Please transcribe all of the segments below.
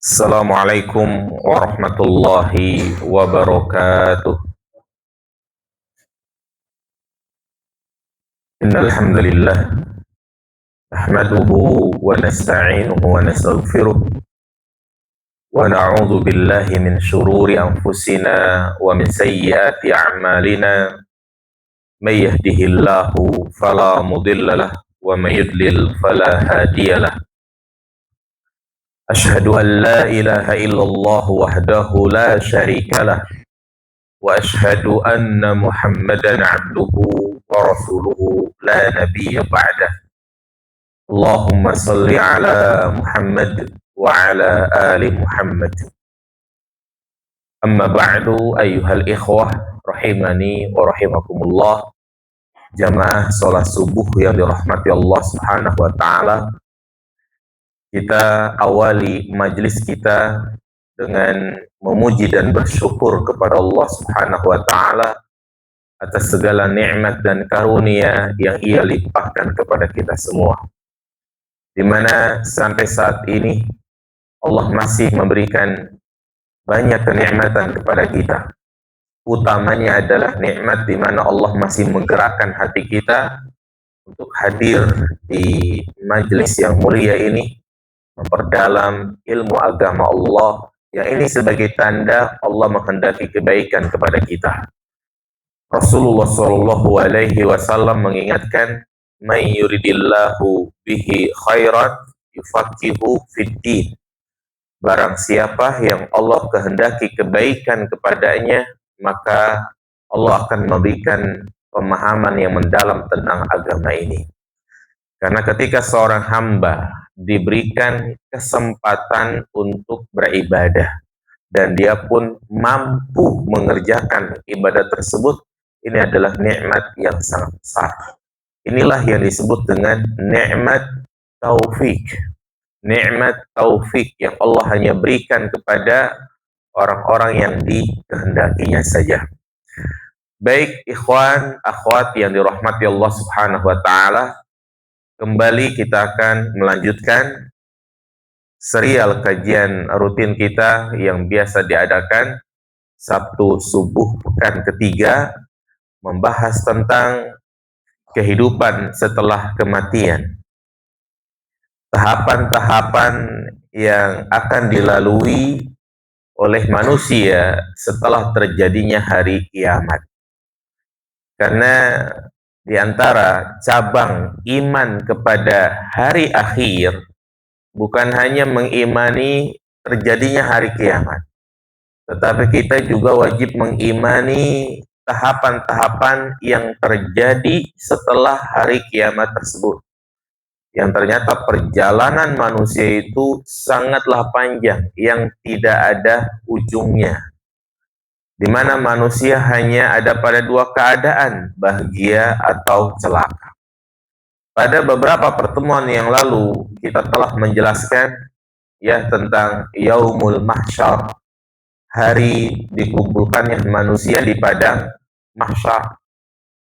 Assalamualaikum warahmatullahi wabarakatuh. Innal hamdalillah nahmaduhu wa nasta'inuhu wa nastaghfiruh wa na'udzu billahi min shururi anfusina wa min sayyiati a'malina. May yahdihillahu fala mudilla lahu wa may yudlil fala hadiyalah. Asyhadu an la ilaha illallah wahdahu la syarikalah wa asyhadu anna Muhammadan abduhu wa rasuluhu la nabiyya ba'dah. Allahumma salli ala Muhammad wa ala ali Muhammad. Amma ba'du ayyuhal ikhwah rahimani wa rahimakumullah. Jamaah salat subuh yang dirahmati Allah Subhanahu wa taala. Kita awali majlis kita dengan memuji dan bersyukur kepada Allah Subhanahu wa taala atas segala nikmat dan karunia yang Ia limpahkan kepada kita semua. Di mana sampai saat ini Allah masih memberikan banyak kenikmatan kepada kita. Utamanya adalah nikmat di mana Allah masih menggerakkan hati kita untuk hadir di majelis yang mulia ini, memperdalam ilmu agama Allah, yang ini sebagai tanda Allah menghendaki kebaikan kepada kita. Rasulullah Shallallahu Alaihi Wasallam mengingatkan, "May yuridillahu bihi khairan yufaqihu fiddin." Barang siapa yang Allah kehendaki kebaikan kepadanya, maka Allah akan memberikan pemahaman yang mendalam tentang agama ini. Karena ketika seorang hamba diberikan kesempatan untuk beribadah dan dia pun mampu mengerjakan ibadah tersebut, ini adalah nikmat yang sangat besar. Inilah yang disebut dengan nikmat taufik. Nikmat taufik yang Allah hanya berikan kepada orang-orang yang dikehendakinya saja. Baik ikhwan, akhwat yang dirahmati Allah Subhanahu wa taala, kembali kita akan melanjutkan serial kajian rutin kita yang biasa diadakan Sabtu subuh pekan ketiga, membahas tentang kehidupan setelah kematian. Tahapan-tahapan yang akan dilalui oleh manusia setelah terjadinya hari kiamat. Karena di antara cabang iman kepada hari akhir bukan hanya mengimani terjadinya hari kiamat, tetapi kita juga wajib mengimani tahapan-tahapan yang terjadi setelah hari kiamat tersebut. Yang ternyata perjalanan manusia itu sangatlah panjang, yang tidak ada ujungnya. Di mana manusia hanya ada pada dua keadaan, bahagia atau celaka. Pada beberapa pertemuan yang lalu, kita telah menjelaskan ya tentang Yaumul Mahsyar, hari dikumpulkannya manusia di padang mahsyar.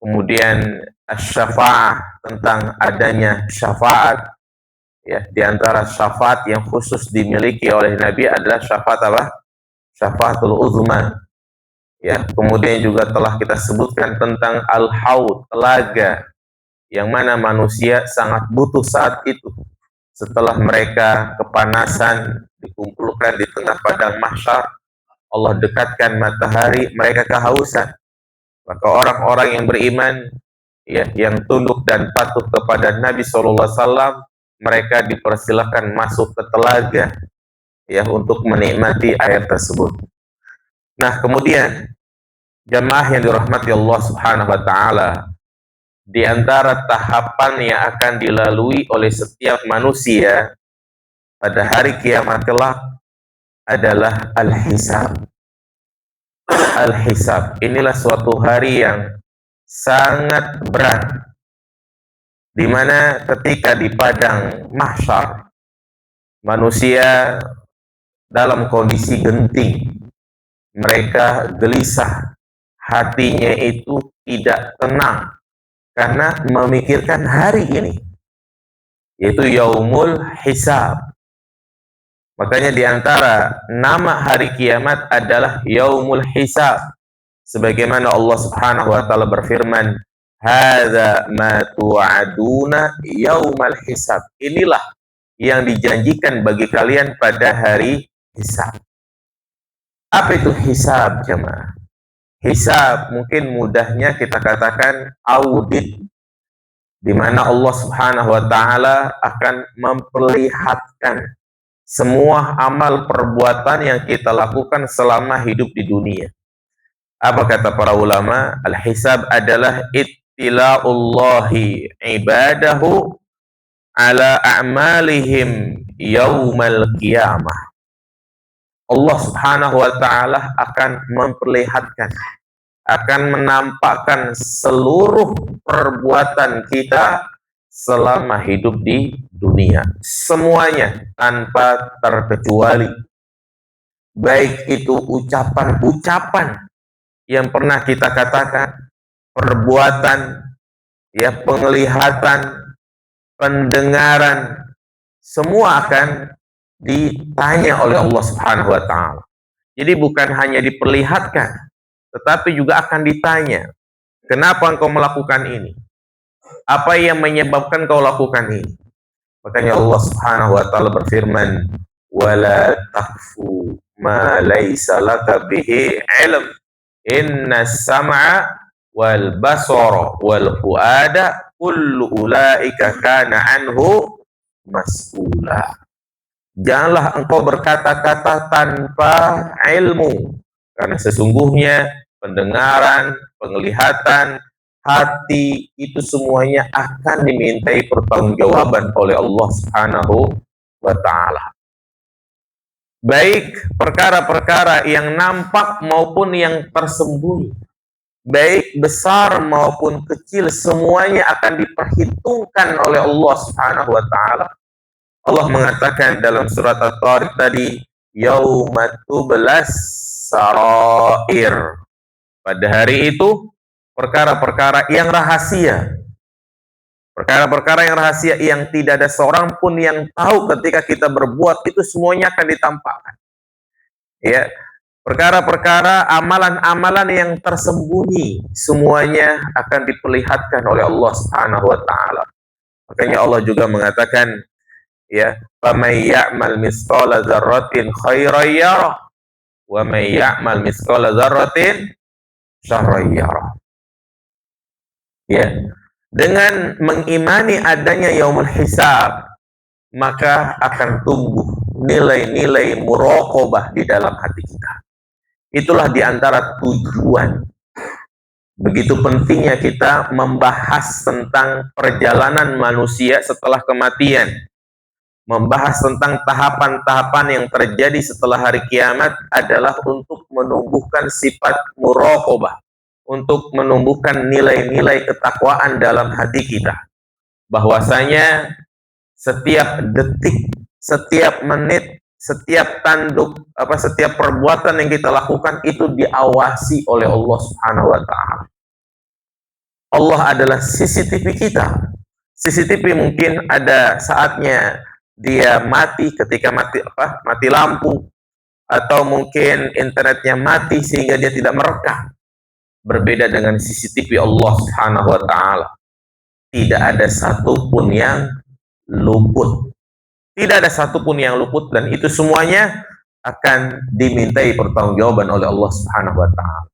Kemudian asy-syafa'ah, tentang adanya syafaat. Ya, di antara syafaat yang khusus dimiliki oleh Nabi adalah syafaat apa? Syafaatul uzma. Ya, kemudian juga telah kita sebutkan tentang al-haud, telaga, yang mana manusia sangat butuh saat itu. Setelah mereka kepanasan, dikumpulkan di tengah padang mahsyar, Allah dekatkan matahari, mereka kehausan. Maka orang-orang yang beriman, ya, yang tunduk dan patuh kepada Nabi SAW, mereka dipersilakan masuk ke telaga, ya, untuk menikmati air tersebut. Nah, kemudian jamaah yang dirahmati Allah Subhanahu wa taala, di antara tahapan yang akan dilalui oleh setiap manusia pada hari kiamat kelak adalah al-hisab. Al-hisab, inilah suatu hari yang sangat berat, di mana ketika di padang mahsyar manusia dalam kondisi genting, mereka gelisah, hatinya itu tidak tenang karena memikirkan hari ini, yaitu yaumul hisab. Makanya di antara nama hari kiamat adalah Yaumul Hisab. Sebagaimana Allah Subhanahu wa taala berfirman, "Hadza ma tu'aduna yaumal hisab." Inilah yang dijanjikan bagi kalian pada hari hisab. Apa itu hisab, jemaah? Hisab mungkin mudahnya kita katakan audit, di mana Allah Subhanahu wa taala akan memperlihatkan semua amal perbuatan yang kita lakukan selama hidup di dunia. Apa kata para ulama? Al-hisab adalah ittila'ullahi ibadahu ala a'malihim yaumal qiyamah. Allah Subhanahu wa taala akan memperlihatkan, akan menampakkan seluruh perbuatan kita selama hidup di dunia. Semuanya tanpa terkecuali. Baik itu ucapan-ucapan yang pernah kita katakan, perbuatan, ya, penglihatan, pendengaran, semua akan ditanya oleh Allah Subhanahu wa taala. Jadi bukan hanya diperlihatkan, tetapi juga akan ditanya, kenapa engkau melakukan ini? Apa yang menyebabkan kau lakukan ini? Makanya Allah Subhanahu wa taala berfirman, "Wala taqfu ma laisa laka bihi ilm. Inna sam'a wal basara wal fuada kullu ulaika kana anhu mas'ula." Janganlah engkau berkata-kata tanpa ilmu, karena sesungguhnya pendengaran, penglihatan, hati itu semuanya akan dimintai pertanggungjawaban oleh Allah Subhanahu wa taala. Baik perkara-perkara yang nampak maupun yang tersembunyi, baik besar maupun kecil, semuanya akan diperhitungkan oleh Allah Subhanahu wa taala. Allah mengatakan dalam surat At-Tariq tadi, yauma tublas sarair. Pada hari itu perkara-perkara yang rahasia, perkara-perkara yang rahasia yang tidak ada seorang pun yang tahu ketika kita berbuat, itu semuanya akan ditampakkan. Ya, perkara-perkara amalan-amalan yang tersembunyi semuanya akan diperlihatkan oleh Allah Subhanahu wa taala. Makanya Allah juga mengatakan, ya, "Faman ya'mal mithqala dzarratin khairan yarah wa man ya'mal mithqala dzarratin syarran yarah." Ya, dengan mengimani adanya yaumul hisab, maka akan tumbuh nilai-nilai muraqabah di dalam hati kita. Itulah diantara tujuan begitu pentingnya kita membahas tentang perjalanan manusia setelah kematian, membahas tentang tahapan-tahapan yang terjadi setelah hari kiamat adalah untuk menumbuhkan sifat muraqabah, untuk menumbuhkan nilai-nilai ketakwaan dalam hati kita, bahwasanya setiap detik, setiap menit, setiap setiap perbuatan yang kita lakukan itu diawasi oleh Allah Subhanahu wa taala. Allah adalah CCTV kita. CCTV mungkin ada saatnya dia mati ketika mati lampu, atau mungkin internetnya mati sehingga dia tidak merekam. Berbeda dengan CCTV Allah Subhanahu wa taala. Tidak ada satupun yang luput. Tidak ada satupun yang luput, dan itu semuanya akan dimintai pertanggungjawaban oleh Allah Subhanahu wa taala.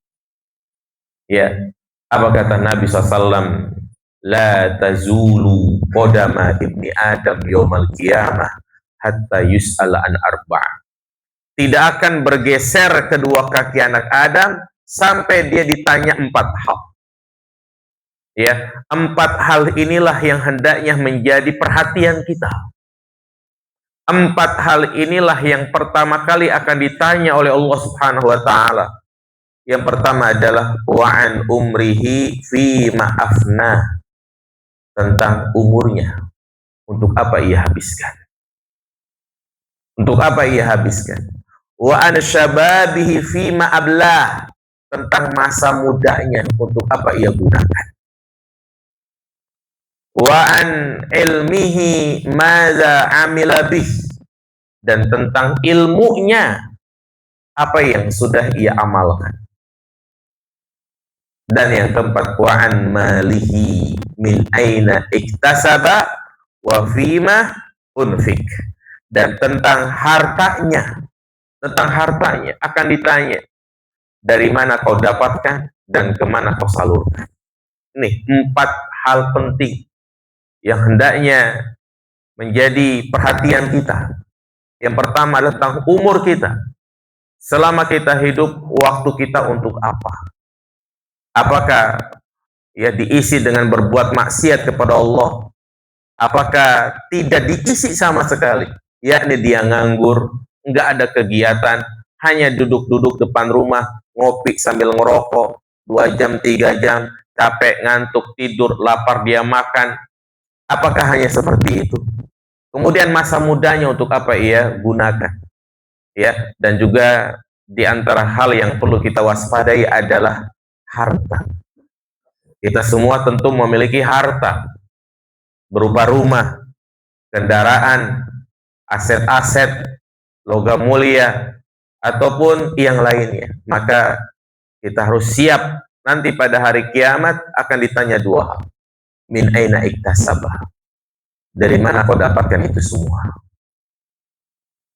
Ya, apa kata Nabi SAW? La tazulu qadama ibni Adam yaumal qiyamah hatta yus'ala an arba'. Tidak akan bergeser kedua kaki anak Adam sampai dia ditanya 4 hal. Ya, 4 hal inilah yang hendaknya menjadi perhatian kita. 4 hal inilah yang pertama kali akan ditanya oleh Allah Subhanahu wa taala. Yang pertama adalah wa'an umrihi fi ma'afna, tentang umurnya, untuk apa ia habiskan. Untuk apa ia habiskan. Wa an syababihi fi ma'ablah, tentang masa mudanya, untuk apa ia gunakan. Wa an ilmihi madza amila bih, dan tentang ilmunya apa yang sudah ia amalkan. Dan yang keempat, wa an malihi min aina iktasaba wa fima unfik. Dan tentang hartanya akan ditanya, dari mana kau dapatkan dan kemana kau salurkan. Ini 4 hal penting yang hendaknya menjadi perhatian kita. Yang pertama adalah tentang umur kita. Selama kita hidup, waktu kita untuk apa? Apakah diisi dengan berbuat maksiat kepada Allah? Apakah tidak diisi sama sekali? Yakni dia nganggur, nggak ada kegiatan, hanya duduk-duduk depan rumah, ngopi sambil ngerokok, 2 jam, 3 jam, capek, ngantuk, tidur, lapar, dia makan. Apakah hanya seperti itu? Kemudian masa mudanya untuk apa ia gunakan? Dan juga di antara hal yang perlu kita waspadai adalah harta. Kita semua tentu memiliki harta berupa rumah, kendaraan, aset-aset, logam mulia, ataupun yang lainnya. Maka kita harus siap nanti pada hari kiamat akan ditanya 2 hal. Min aina iktasabah. Dari mana kau dapatkan itu semua?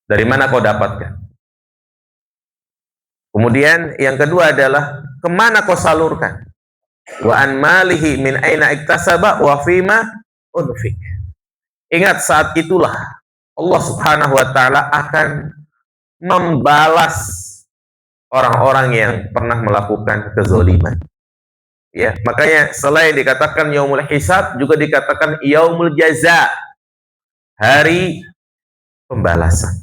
Dari mana kau dapatkan? Kemudian yang kedua adalah kemana kau salurkan? Wa an malihi min aina iktasaba wa fima unfik. Ingat, saat itulah Allah Subhanahu wa taala akan membalas orang-orang yang pernah melakukan kezaliman. Makanya selain dikatakan yaumul hisab, juga dikatakan yaumul jaza, hari pembalasan.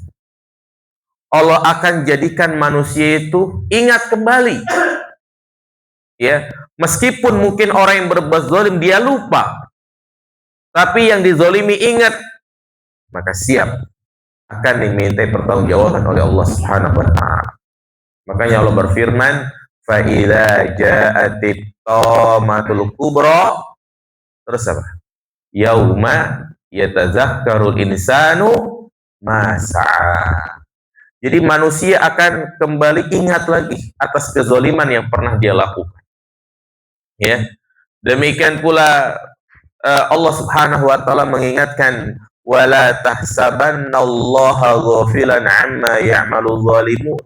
Allah akan jadikan manusia itu ingat kembali. Meskipun mungkin orang yang berbuat zalim dia lupa, tapi yang dizalimi ingat, maka siap akan dimintai pertanggungjawaban oleh Allah Subhanahu wa taala. Makanya Allah berfirman, fa idza ja'atit tamatul kubra, terus apa? Yauma yatazakkarul insanu ma sa'a. Jadi manusia akan kembali ingat lagi atas kezaliman yang pernah dia lakukan. Demikian pula Allah Subhanahu wa taala mengingatkan, wala tahsabannallaha ghafilan amma ya'malul zalimun.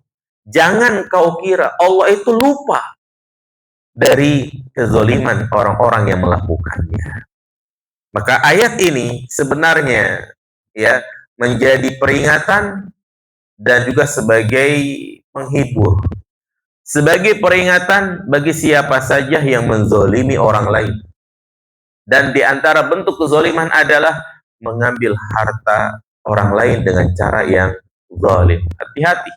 Jangan kau kira Allah itu lupa dari kezaliman orang-orang yang melakukannya. Maka ayat ini sebenarnya menjadi peringatan dan juga sebagai penghibur, sebagai peringatan bagi siapa saja yang menzalimi orang lain. Dan di antara bentuk kezaliman adalah mengambil harta orang lain dengan cara yang zalim. Hati-hati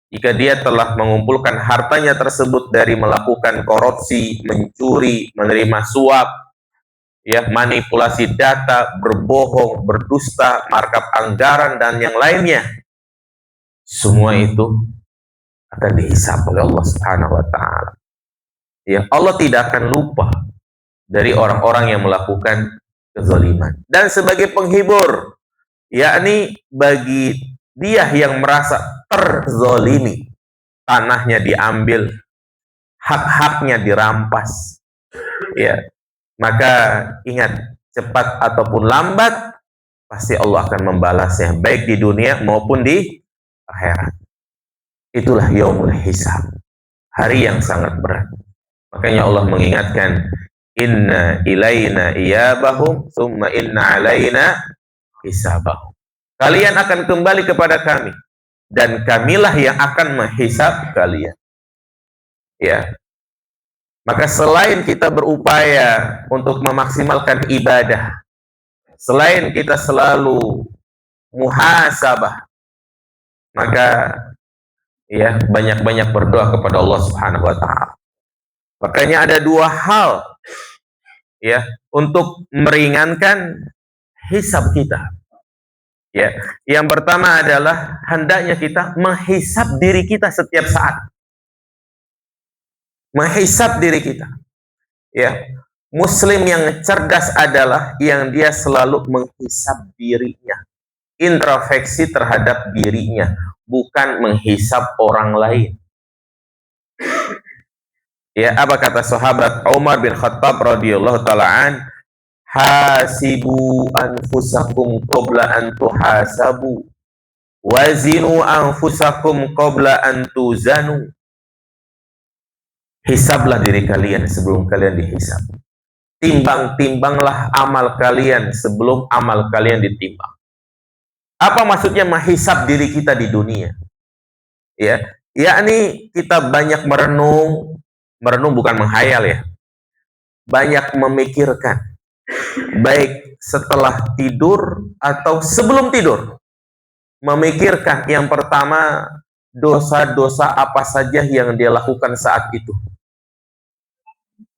jika dia telah mengumpulkan hartanya tersebut dari melakukan korupsi, mencuri, menerima suap, manipulasi data, berbohong, berdusta, markup anggaran, dan yang lainnya. Semua itu akan dihisab oleh Allah Subhanahu wa taala. Allah tidak akan lupa dari orang-orang yang melakukan kezaliman. Dan sebagai penghibur, yakni bagi dia yang merasa terzalimi, tanahnya diambil, hak-haknya dirampas, maka ingat, cepat ataupun lambat pasti Allah akan membalasnya, baik di dunia maupun di akhirat. Itulah yaumul hisab, hari yang sangat berat. Makanya Allah mengingatkan, inna ilaina iyabahum summa inna alaina hisabahum. Kalian akan kembali kepada kami dan kamilah yang akan menghisab kalian. Maka selain kita berupaya untuk memaksimalkan ibadah, selain kita selalu muhasabah, maka banyak-banyak berdoa kepada Allah Subhanahu wa taala. Makanya ada 2 hal untuk meringankan hisab kita. Yang pertama adalah hendaknya kita menghisab diri kita setiap saat. Menghisab diri kita. Muslim yang cerdas adalah yang dia selalu menghisab dirinya. introspeksi terhadap dirinya, bukan menghisap orang lain. Ya, apa kata sahabat Umar bin Khattab radhiyallahu taala an, hasibu anfusakum qabla an tuhasabu, wazinu anfusakum qabla an tuzanu. Hisablah diri kalian sebelum kalian dihisab. Timbang-timbanglah amal kalian sebelum amal kalian ditimbang. Apa maksudnya menghisab diri kita di dunia? Ya, yakni kita banyak merenung bukan menghayal ya. Banyak memikirkan, baik setelah tidur atau sebelum tidur. Memikirkan yang pertama, dosa-dosa apa saja yang dia lakukan saat itu.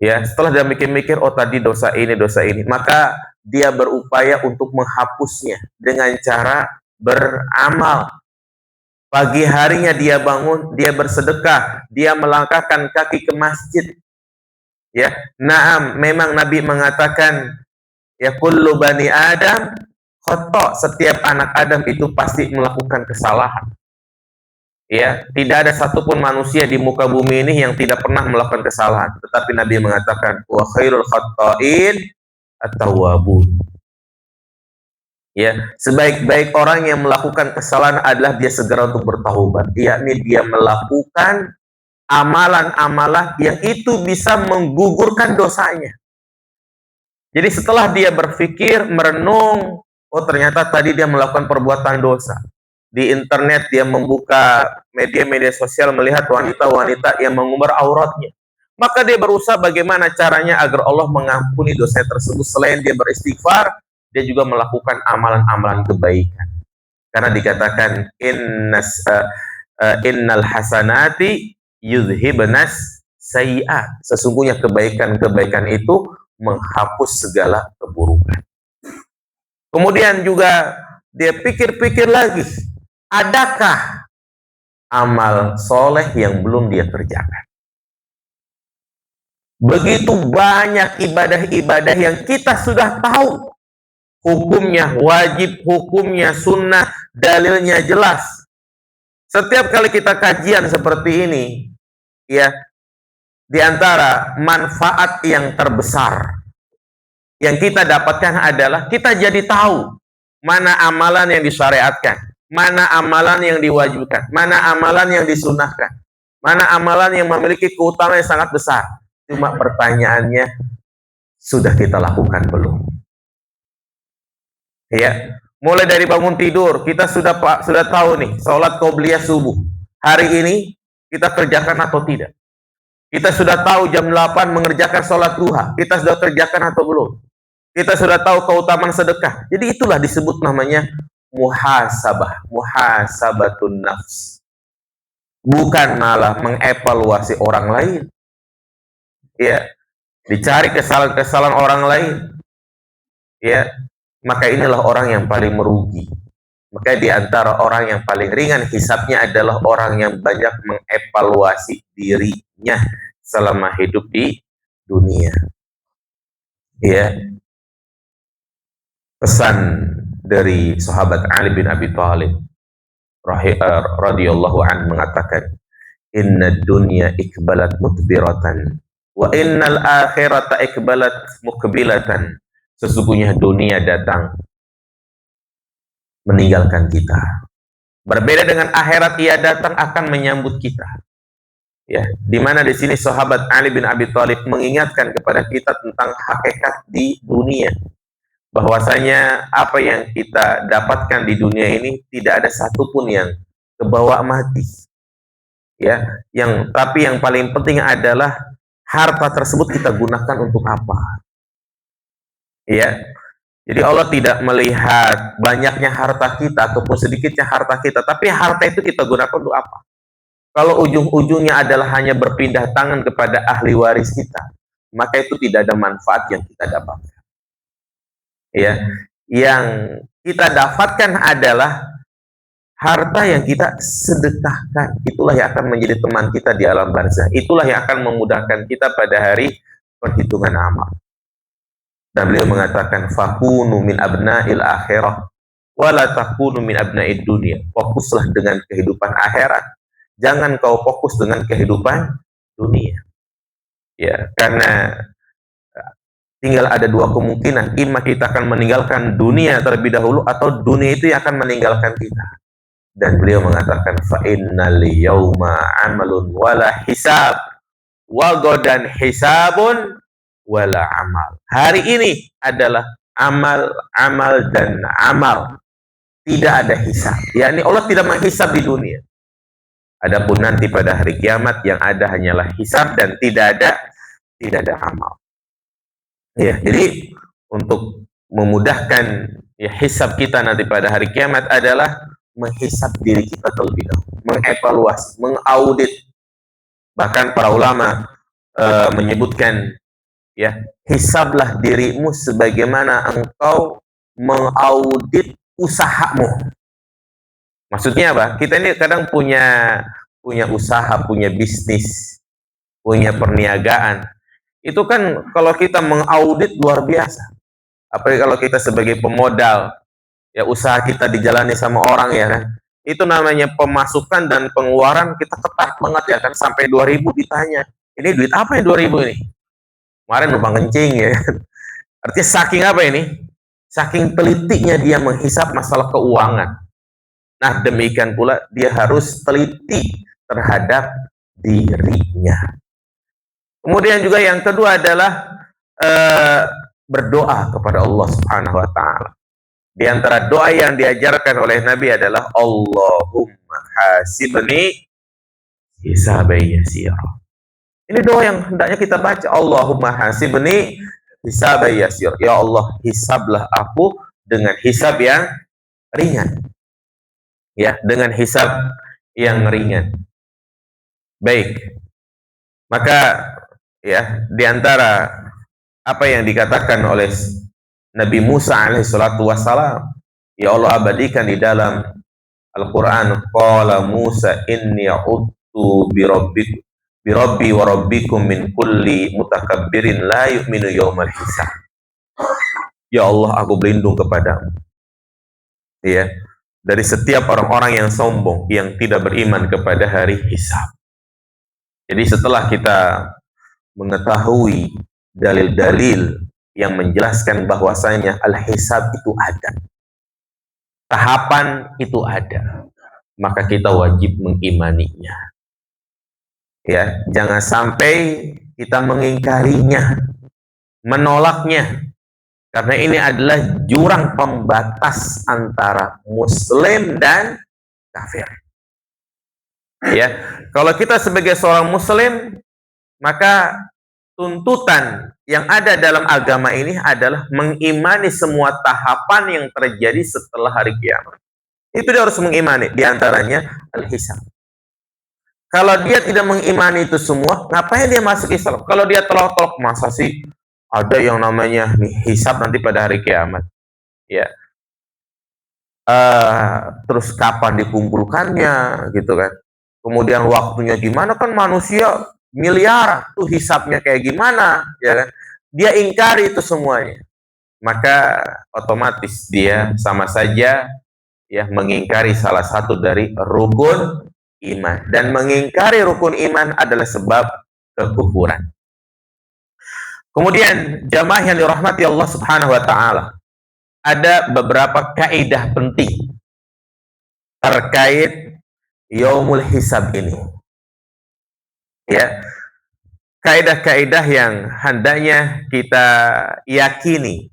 Ya, setelah dia mikir-mikir, oh tadi dosa ini, maka dia berupaya untuk menghapusnya dengan cara beramal. Pagi harinya dia bangun, dia bersedekah, dia melangkahkan kaki ke masjid. Ya, naam, memang Nabi mengatakan, ya kullu bani Adam khata', setiap anak Adam itu pasti melakukan kesalahan. Ya, tidak ada satupun manusia di muka bumi ini yang tidak pernah melakukan kesalahan. Tetapi Nabi mengatakan, wa khairul khata'in at-tawwabun. Ya, sebaik-baik orang yang melakukan kesalahan adalah dia segera untuk bertaubat. Yakni dia melakukan amalan-amalan yang itu bisa menggugurkan dosanya. Jadi setelah dia berpikir, merenung, oh ternyata tadi dia melakukan perbuatan dosa. Di internet dia membuka media-media sosial, melihat wanita-wanita yang mengumbar auratnya. Maka dia berusaha bagaimana caranya agar Allah mengampuni dosa tersebut. Selain dia beristighfar, dia juga melakukan amalan-amalan kebaikan. Karena dikatakan innal hasanati yudhibnas sayyi'at. Sesungguhnya kebaikan-kebaikan itu menghapus segala keburukan. Kemudian juga dia pikir-pikir lagi, adakah amal soleh yang belum dia kerjakan? Begitu banyak ibadah-ibadah yang kita sudah tahu hukumnya wajib, hukumnya sunnah, dalilnya jelas. Setiap kali kita kajian seperti ini, ya, di antara manfaat yang terbesar yang kita dapatkan adalah kita jadi tahu mana amalan yang disyariatkan, mana amalan yang diwajibkan, mana amalan yang disunnahkan, mana amalan yang memiliki keutamaan yang sangat besar. Cuma pertanyaannya, sudah kita lakukan belum? Ya, mulai dari bangun tidur, kita sudah tahu nih, sholat qobliyah subuh. Hari ini kita kerjakan atau tidak? Kita sudah tahu jam 8 mengerjakan sholat duha, kita sudah kerjakan atau belum? Kita sudah tahu keutamaan sedekah. Jadi itulah disebut namanya muhasabah, muhasabatun nafs. Bukan malah mengevaluasi orang lain. Ya, dicari kesalahan-kesalahan orang lain. Ya, maka inilah orang yang paling merugi. Maka di antara orang yang paling ringan hisabnya adalah orang yang banyak mengevaluasi dirinya selama hidup di dunia. Ya. Pesan dari sahabat Ali bin Abi Thalib radhiyallahu anhu mengatakan, inna dunya ikbalat mutbiratan wa innal akhirata ikbalat mukbilatan. Sesungguhnya dunia datang meninggalkan kita. Berbeda dengan akhirat, ia datang akan menyambut kita. Ya, di mana di sini sahabat Ali bin Abi Thalib mengingatkan kepada kita tentang hakikat di dunia. Bahwasanya apa yang kita dapatkan di dunia ini tidak ada satupun yang kebawa mati. Ya, tapi yang paling penting adalah harta tersebut kita gunakan untuk apa? Ya. Jadi Allah tidak melihat banyaknya harta kita ataupun sedikitnya harta kita, tapi harta itu kita gunakan untuk apa? Kalau ujung-ujungnya adalah hanya berpindah tangan kepada ahli waris kita, maka itu tidak ada manfaat yang kita dapatkan. Ya, yang kita dapatkan adalah harta yang kita sedekahkan. Itulah yang akan menjadi teman kita di alam barzah. Itulah yang akan memudahkan kita pada hari perhitungan amal. Dan beliau mengatakan, fakunu min abna'il akhirah Wala takunu min abna'id dunia. Fokuslah dengan kehidupan akhirat. Jangan kau fokus dengan kehidupan dunia. Ya, karena tinggal ada dua kemungkinan. Imma kita akan meninggalkan dunia terlebih dahulu, atau dunia itu yang akan meninggalkan kita. Dan beliau mengatakan, fa innal yauma amalun wala hisab, wa godan hisabun wala amal. Hari ini adalah amal, amal dan amal. Tidak ada hisab. Yani Allah tidak menghisab di dunia. Adapun nanti pada hari kiamat yang ada hanyalah hisab dan tidak ada amal. Ya, jadi untuk memudahkan ya hisab kita nanti pada hari kiamat adalah menghisab diri kita terlebih dahulu, mengevaluasi, mengaudit. Bahkan para ulama menyebutkan, ya, hisablah dirimu sebagaimana engkau mengaudit usahamu. Maksudnya apa? Kita ini kadang punya usaha, punya bisnis, punya perniagaan. Itu kan kalau kita mengaudit luar biasa. Apalagi kalau kita sebagai pemodal, ya usaha kita dijalani sama orang, ya kan. Itu namanya pemasukan dan pengeluaran kita ketat banget, ya kan. Sampai 2000 ditanya, ini duit apa ya 2000 ini? Kemarin numpang kencing, ya kan. Artinya saking apa ini? Saking telitinya dia menghisap masalah keuangan. Nah, demikian pula dia harus teliti terhadap dirinya. Kemudian juga yang kedua adalah berdoa kepada Allah Subhanahu wa taala. Di antara doa yang diajarkan oleh Nabi adalah Allahumma hasibni hisaban yasira. Ini doa yang hendaknya kita baca. Allahumma hasibni hisaban yasira. Ya Allah, hisablah aku dengan hisab yang ringan. Ya, dengan hisab yang ringan. Baik. Maka ya, di antara apa yang dikatakan oleh Nabi Musa alaihissalatu wassalam, ya Allah abadikan di dalam Al-Quran, qala Musa inni a'udzu bi rabbi wa rabbikum min kulli mutakabbirin la yu'minu yaumal hisab. Ya Allah, aku berlindung kepadamu, ya, dari setiap orang-orang yang sombong, yang tidak beriman kepada hari hisab. Jadi setelah kita mengetahui dalil-dalil yang menjelaskan bahwasanya al-hisab itu ada, tahapan itu ada, maka kita wajib mengimaninya. Ya, jangan sampai kita mengingkarinya, menolaknya, karena ini adalah jurang pembatas antara muslim dan kafir. Ya, kalau kita sebagai seorang muslim, maka tuntutan yang ada dalam agama ini adalah mengimani semua tahapan yang terjadi setelah hari kiamat. Itu dia harus mengimani, diantaranya al-hisab. Kalau dia tidak mengimani itu semua, ngapain dia masuk Islam? Kalau dia tolak-tolak, masa sih ada yang namanya hisab nanti pada hari kiamat? Ya, terus kapan dikumpulkannya, gitu kan? Kemudian waktunya gimana, kan manusia miliaran, tuh hisabnya kayak gimana, ya kan? Dia ingkari itu semuanya, maka otomatis dia sama saja ya mengingkari salah satu dari rukun iman, dan mengingkari rukun iman adalah sebab kekufuran. Kemudian jamaah yang dirahmati Allah Subhanahu wa taala, ada beberapa kaidah penting terkait yaumul hisab ini. Ya, kaidah-kaidah yang hendaknya kita yakini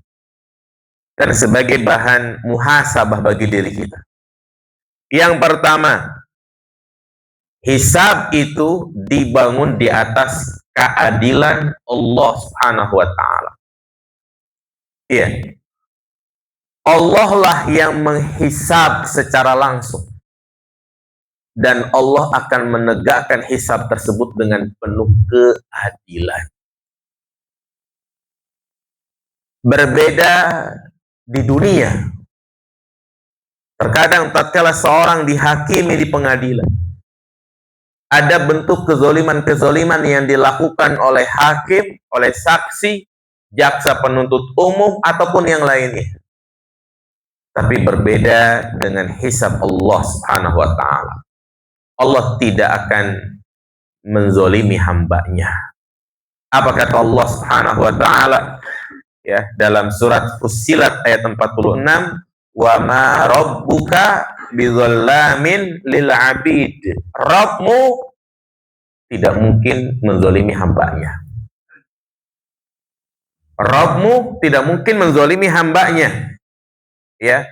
dan sebagai bahan muhasabah bagi diri kita. Yang pertama, hisab itu dibangun di atas keadilan Allah Subhanahu wa taala. Iya. Allah lah yang menghisab secara langsung. Dan Allah akan menegakkan hisab tersebut dengan penuh keadilan. Berbeda di dunia. Terkadang tatkala seorang dihakimi di pengadilan, ada bentuk kezoliman-kezoliman yang dilakukan oleh hakim, oleh saksi, jaksa penuntut umum, ataupun yang lainnya. Tapi berbeda dengan hisab Allah Subhanahu wa taala. Allah tidak akan menzolimi hambanya. Apa kata Allah Subhanahu wa taala ya dalam surat Fussilat ayat 46, wa ma rabbuka bizzallamin lil abid. Rabbmu tidak mungkin menzolimi hambanya. Rabbmu tidak mungkin menzolimi hambanya. Ya.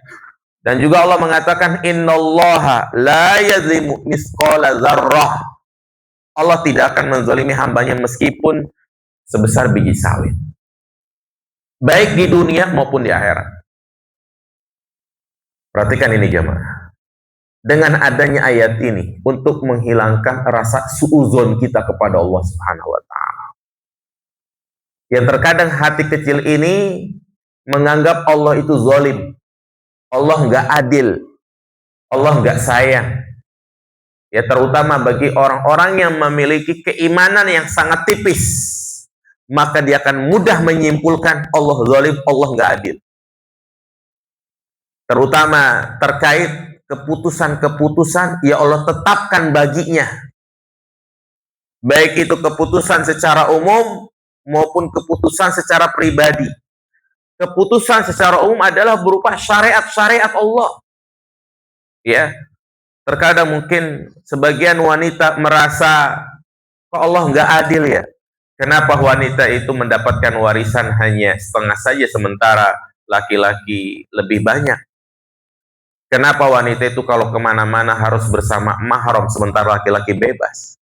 Dan juga Allah mengatakan innallaha la yazlimu misqala dzarrah. Allah tidak akan menzalimi hambanya meskipun sebesar biji sawit. Baik di dunia maupun di akhirat. Perhatikan ini jemaah. Dengan adanya ayat ini untuk menghilangkan rasa suuzon kita kepada Allah Subhanahu wa taala. Yang terkadang hati kecil ini menganggap Allah itu zalim. Allah nggak adil. Allah nggak sayang. Ya, terutama bagi orang-orang yang memiliki keimanan yang sangat tipis, maka dia akan mudah menyimpulkan Allah zalim, Allah nggak adil. Terutama terkait keputusan-keputusan yang Allah tetapkan baginya. Baik itu keputusan secara umum maupun keputusan secara pribadi. Keputusan secara umum adalah berupa syariat-syariat Allah. Ya. Terkadang mungkin sebagian wanita merasa kok Allah nggak adil ya. Kenapa wanita itu mendapatkan warisan hanya setengah saja sementara laki-laki lebih banyak? Kenapa wanita itu kalau kemana-mana harus bersama mahram sementara laki-laki bebas?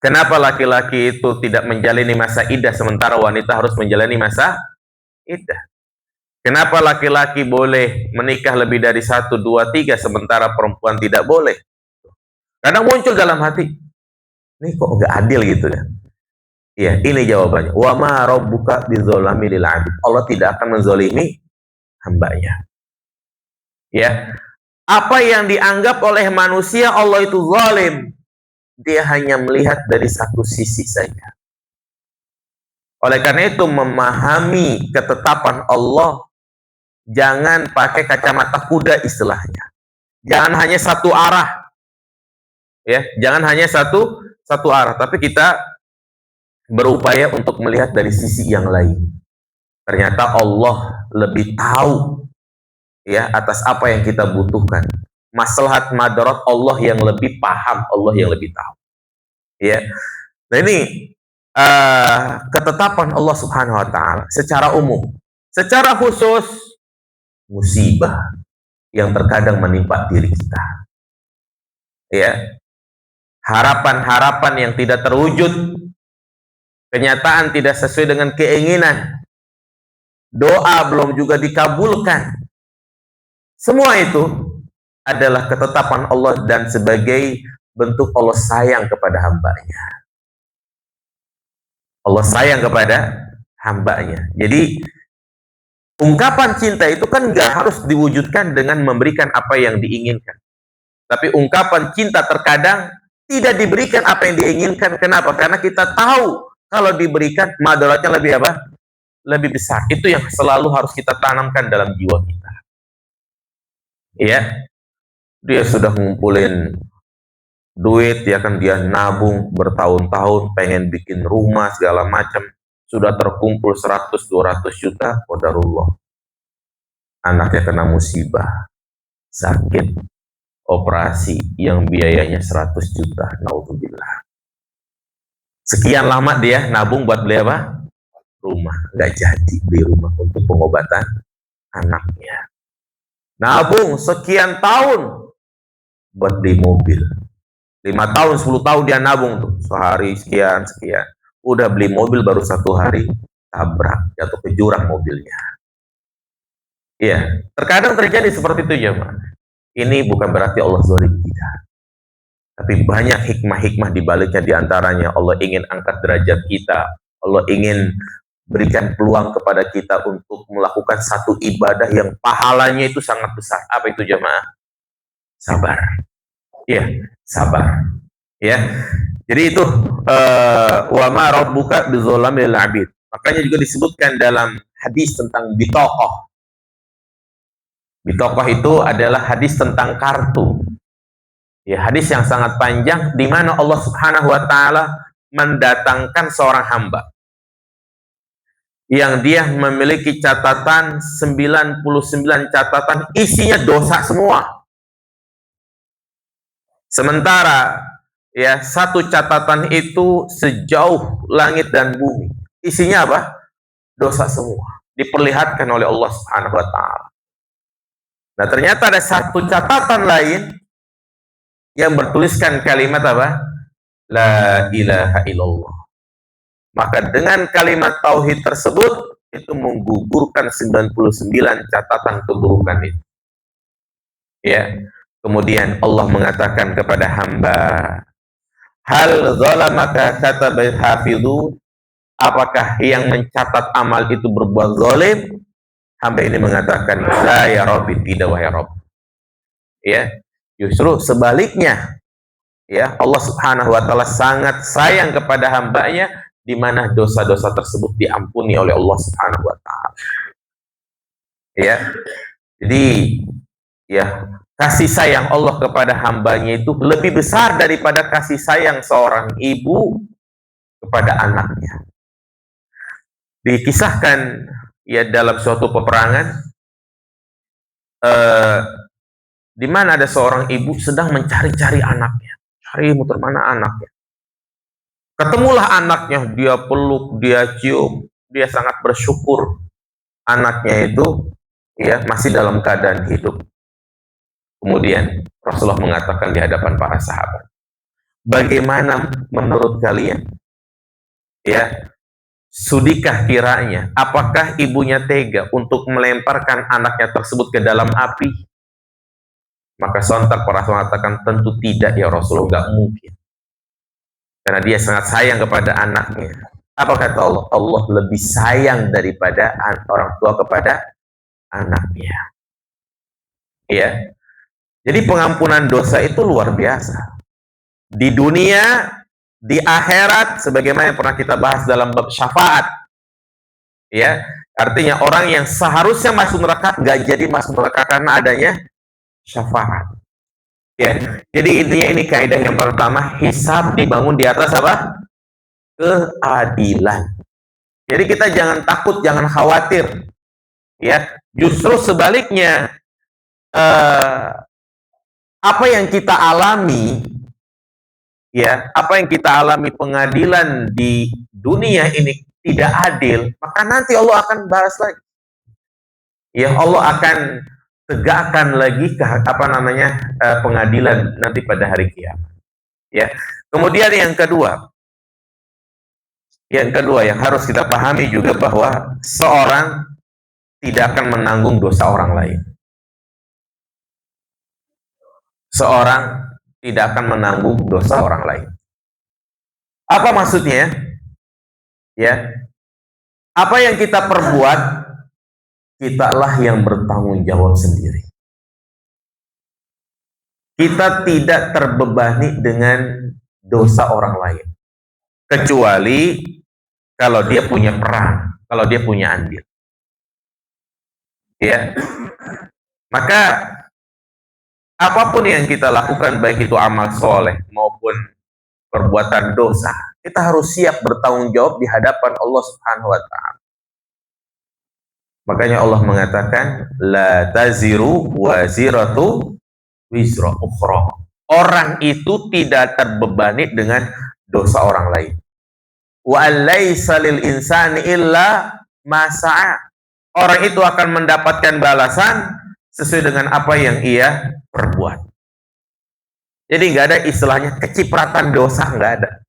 Kenapa laki-laki itu tidak menjalani masa iddah sementara wanita harus menjalani masa iddah? Kenapa laki-laki boleh menikah lebih dari 1, 2, 3 sementara perempuan tidak boleh? Kadang muncul dalam hati, ini kok nggak adil gitu ya? Iya, ini jawabannya. Wa ma rabbuka bidzalami lil 'abid. Allah tidak akan menzalimi hambanya. Ya. Apa yang dianggap oleh manusia Allah itu zalim, dia hanya melihat dari satu sisi saja. Oleh karena itu memahami ketetapan Allah, jangan pakai kacamata kuda istilahnya. Jangan hanya satu arah. Ya, jangan hanya satu arah, tapi kita berupaya untuk melihat dari sisi yang lain. Ternyata Allah lebih tahu ya atas apa yang kita butuhkan. Maslahat madarat Allah yang lebih paham, Allah yang lebih tahu. Ya. Nah ini ketetapan Allah Subhanahu wa taala secara umum. Secara khusus musibah yang terkadang menimpa diri kita. Ya. Harapan-harapan yang tidak terwujud, kenyataan tidak sesuai dengan keinginan, doa belum juga dikabulkan. Semua itu adalah ketetapan Allah dan sebagai bentuk Allah sayang kepada hambanya. Allah sayang kepada hambanya. Jadi ungkapan cinta itu kan nggak harus diwujudkan dengan memberikan apa yang diinginkan. Tapi ungkapan cinta terkadang tidak diberikan apa yang diinginkan. Kenapa? Karena kita tahu kalau diberikan madaratnya lebih apa? Lebih besar. Itu yang selalu harus kita tanamkan dalam jiwa kita. Ya, dia sudah ngumpulin duit, ya kan, dia nabung bertahun-tahun, pengen bikin rumah segala macam, sudah terkumpul 100-200 juta, qadarullah. Anaknya kena musibah, sakit, operasi yang biayanya 100 juta, naudzubillah. Sekian lama dia nabung buat beli apa? Rumah, nggak jadi beli rumah untuk pengobatan anaknya. Nabung sekian tahun buat beli mobil. 5 tahun, 10 tahun dia nabung tuh. Sehari sekian. Udah beli mobil baru 1 hari, tabrak, jatuh ke jurang mobilnya. Iya, terkadang terjadi seperti itu ya, Pak. Ini bukan berarti Allah zalim, tidak. Tapi banyak hikmah-hikmah di baliknya, diantaranya Allah ingin angkat derajat kita. Allah ingin berikan peluang kepada kita untuk melakukan satu ibadah yang pahalanya itu sangat besar. Apa itu jemaah? Sabar. Ya, sabar. Ya. Jadi itu wa ma rabbuka bizzalamil abid. Makanya juga disebutkan dalam hadis tentang bitaqah. Bitokoh itu adalah hadis tentang kartu. Ya, hadis yang sangat panjang di mana Allah Subhanahu wa taala mendatangkan seorang hamba yang dia memiliki catatan 99 catatan, isinya dosa semua. Sementara ya, satu catatan itu sejauh langit dan bumi. Isinya apa? Dosa semua. Diperlihatkan oleh Allah Subhanahu wa taala. Nah, ternyata ada satu catatan lain yang bertuliskan kalimat apa? La ilaha illallah. Maka dengan kalimat tauhid tersebut itu menggugurkan 99 catatan keburukan itu. Ya. Kemudian Allah mengatakan kepada hamba, hal zalamaka katabil hafidhu, apakah yang mencatat amal itu berbuat zalim? Hamba ini mengatakan, la ya Rabbi, tidak wahai Rabb. Ya, justru sebaliknya. Ya, Allah Subhanahu wa taala sangat sayang kepada hambanya di mana dosa-dosa tersebut diampuni oleh Allah Subhanahu wa taala. Ya. Jadi ya, kasih sayang Allah kepada hambanya itu lebih besar daripada kasih sayang seorang ibu kepada anaknya. Dikisahkan ya dalam suatu peperangan di mana ada seorang ibu sedang mencari-cari anaknya. Cari muter mana anaknya. Ketemulah anaknya, dia peluk, dia cium, dia sangat bersyukur anaknya itu ya masih dalam keadaan hidup. Kemudian Rasulullah mengatakan di hadapan para sahabat, bagaimana menurut kalian? Ya, sudikah kiranya, apakah ibunya tega untuk melemparkan anaknya tersebut ke dalam api? Maka sontak para sahabat mengatakan, tentu tidak ya Rasulullah, nggak mungkin. Karena dia sangat sayang kepada anaknya. Apa kata Allah? Allah lebih sayang daripada orang tua kepada anaknya. Ya. Jadi pengampunan dosa itu luar biasa. Di dunia, di akhirat, sebagaimana yang pernah kita bahas dalam bab syafaat. Ya, artinya orang yang seharusnya masuk neraka nggak jadi masuk neraka karena adanya syafaat. Ya, jadi intinya ini kaidah yang pertama, hisab dibangun di atas apa? Keadilan. Jadi kita jangan takut, jangan khawatir. Ya, justru sebaliknya, apa yang kita alami, ya, apa yang kita alami pengadilan di dunia ini tidak adil, maka nanti Allah akan balas lagi. Ya, Allah akan tegakkan lagi pengadilan nanti pada hari kiamat. Ya. Kemudian yang kedua yang harus kita pahami juga bahwa seorang tidak akan menanggung dosa orang lain. Seorang tidak akan menanggung dosa orang lain. Apa maksudnya? Ya. Apa yang kita perbuat, kitalah yang bertanggung jawab sendiri. Kita tidak terbebani dengan dosa orang lain. Kecuali kalau dia punya peran, kalau dia punya andil. Ya. Maka apapun yang kita lakukan, baik itu amal soleh maupun perbuatan dosa, kita harus siap bertanggung jawab di hadapan Allah Subhanahu wa taala. Makanya Allah mengatakan, la taziru waziratu wizra ukhra. Orang itu tidak terbebani dengan dosa orang lain. Wa laisa lil insani illa ma sa'a. Orang itu akan mendapatkan balasan sesuai dengan apa yang ia perbuat. Jadi nggak ada istilahnya kecipratan dosa, nggak ada.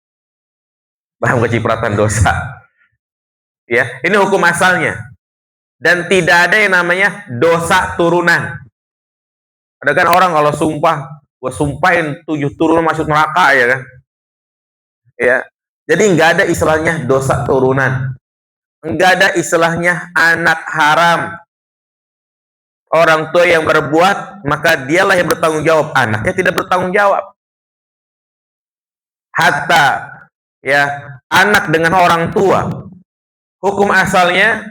Paham kecipratan dosa? Ya, ini hukum asalnya. Dan tidak ada yang namanya dosa turunan. Ada kan orang kalau sumpah, gue sumpahin 7 turunan masuk neraka, ya kan? Ya, jadi nggak ada istilahnya dosa turunan. Nggak ada istilahnya anak haram. Orang tua yang berbuat, maka dialah yang bertanggung jawab. Anaknya tidak bertanggung jawab. Hatta ya, anak dengan orang tua, hukum asalnya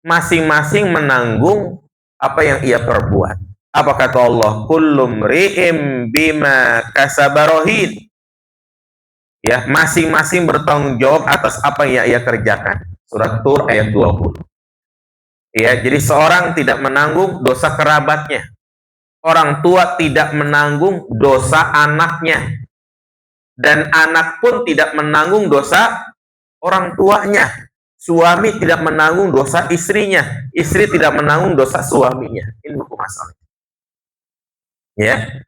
masing-masing menanggung apa yang ia perbuat. Apa kata Allah? Kullum ri'im bima kasabarohin. Ya, masing-masing bertanggung jawab atas apa yang ia kerjakan. Surat Tur ayat 20. Ya, jadi seorang tidak menanggung dosa kerabatnya. Orang tua tidak menanggung dosa anaknya. Dan anak pun tidak menanggung dosa orang tuanya. Suami tidak menanggung dosa istrinya. Istri tidak menanggung dosa suaminya. Ini hukum asal. Ya.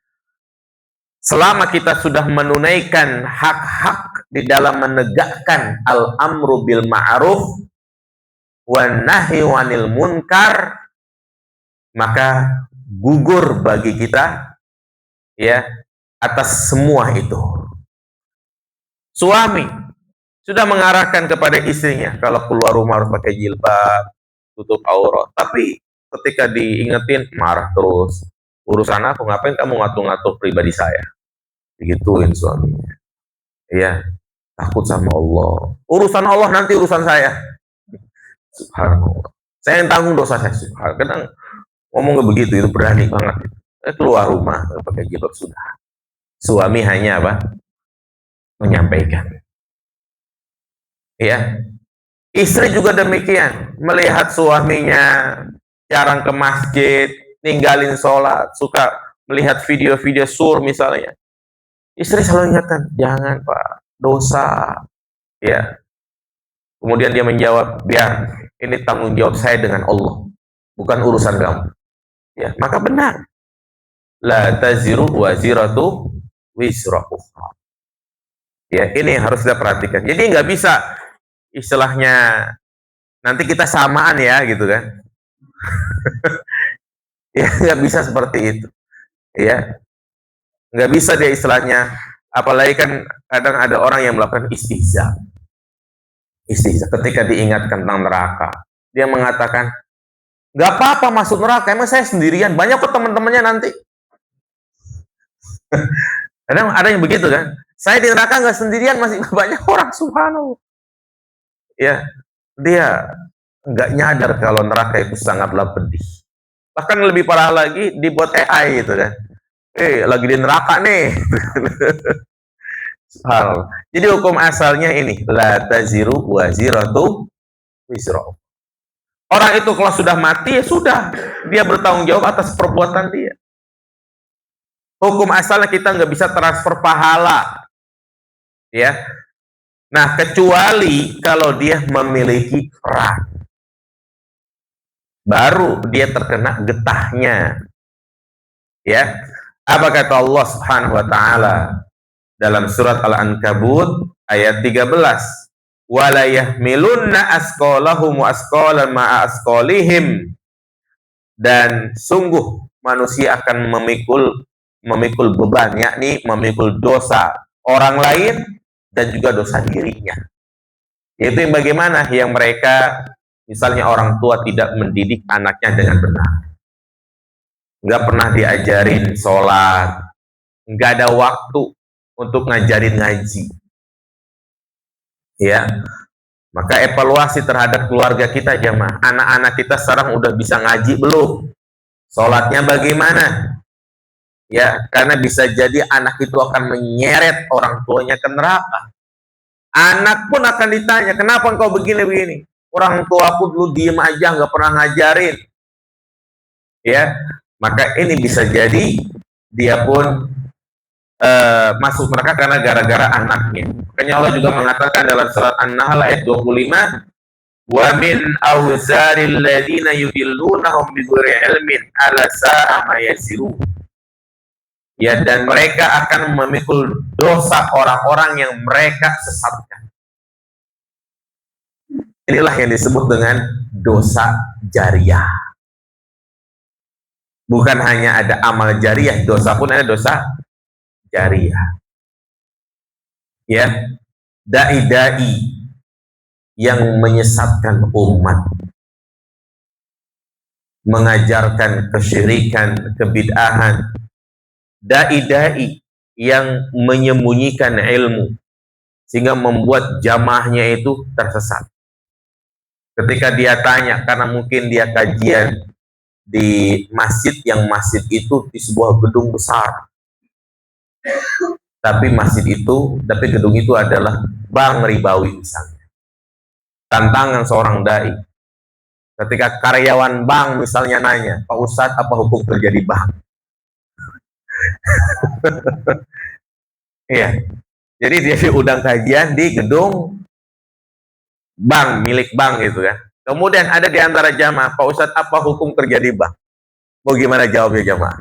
Selama kita sudah menunaikan hak-hak di dalam menegakkan al-amru bil ma'ruf wan nahyi 'anil munkar, maka gugur bagi kita ya atas semua itu. Suami sudah mengarahkan kepada istrinya kalau keluar rumah harus pakai jilbab, tutup aurat, tapi ketika diingetin marah terus. Urusan aku, ngapain kamu ngatur-ngatur pribadi saya? Digituin suaminya. Iya, takut sama Allah. Urusan Allah nanti urusan saya. Subhanallah. Saya yang tanggung dosa saya. Subhanallah. Kadang ngomong begitu itu berani banget. Keluar rumah pakai jilbab sudah. Suami hanya apa? Menyampaikan. Ya. Istri juga demikian, melihat suaminya jarang ke masjid, ninggalin sholat, suka melihat video-video sur misalnya. Istri selalu ingatkan, jangan Pak, dosa. Ya. Kemudian dia menjawab, biar ini tanggung jawab saya dengan Allah, bukan urusan kamu. Ya, maka benar. La taziru waziratu wisra ukhra. Ya, ini yang harus kita perhatikan. Jadi nggak bisa istilahnya nanti kita samaan ya gitu kan. Ya nggak bisa seperti itu. Ya, nggak bisa dia istilahnya. Apalagi kan kadang ada orang yang melakukan istihza. Istihza ketika diingatkan tentang neraka, dia mengatakan nggak apa-apa masuk neraka, emang saya sendirian, banyak kok teman-temannya nanti. Kadang ada yang begitu kan, saya di neraka nggak sendirian, masih banyak orang. Subhanallah. Ya, dia nggak nyadar kalau neraka itu sangatlah pedih. Bahkan lebih parah lagi dibuat AI gitu kan. Lagi di neraka nih. Jadi hukum asalnya ini, la taziru waziratu wisra. Orang itu kalau sudah mati ya sudah, dia bertanggung jawab atas perbuatan dia. Hukum asalnya kita nggak bisa transfer pahala, ya. Nah, kecuali kalau dia memiliki peran, baru dia terkena getahnya. Ya, apa kata Allah Subhanahu wa taala dalam surat Al-Ankabut ayat 13? Wala yahmilunna asqalahum wa asqalan ma'a asqalihim. Dan sungguh manusia akan memikul beban, yakni memikul dosa orang lain dan juga dosa dirinya. Yaitu yang bagaimana? Yang mereka, misalnya orang tua tidak mendidik anaknya dengan benar, nggak pernah diajarin sholat, nggak ada waktu untuk ngajarin ngaji, ya. Maka evaluasi terhadap keluarga kita, jemaah. Anak-anak kita sekarang udah bisa ngaji belum? Sholatnya bagaimana? Ya, karena bisa jadi anak itu akan menyeret orang tuanya ke neraka. Anak pun akan ditanya, kenapa engkau begini-begini? Orang tuaku dulu diem aja, nggak pernah ngajarin. Ya, maka ini bisa jadi dia pun masuk neraka karena gara-gara anaknya. Makanya Allah juga mengatakan dalam surat An-Nahl ayat 25, wa min awzaril ladzina yudillunahum bighairi ilmin ala sa'a ma yazirun. Ya, dan mereka akan memikul dosa orang-orang yang mereka sesatkan. Inilah yang disebut dengan dosa jariah. Bukan hanya ada amal jariah, dosa pun ada dosa jariah. Ya, dai-dai yang menyesatkan umat, mengajarkan kesyirikan, kebid'ahan, dai-dai yang menyembunyikan ilmu sehingga membuat jamaahnya itu tersesat. Ketika dia tanya, karena mungkin dia kajian di masjid yang masjid itu di sebuah gedung besar. Tapi gedung itu adalah bank ribawi misalnya. Tantangan seorang dai. Ketika karyawan bank misalnya nanya, Pak Ustadz apa hukum kerja di bank? Iya. Jadi dia diundang kajian di gedung bank, milik bank gitu kan. Kemudian ada di antara jamaah, Pak Ustadz apa hukum kerja di bank? Mau gimana jawabnya jamaah?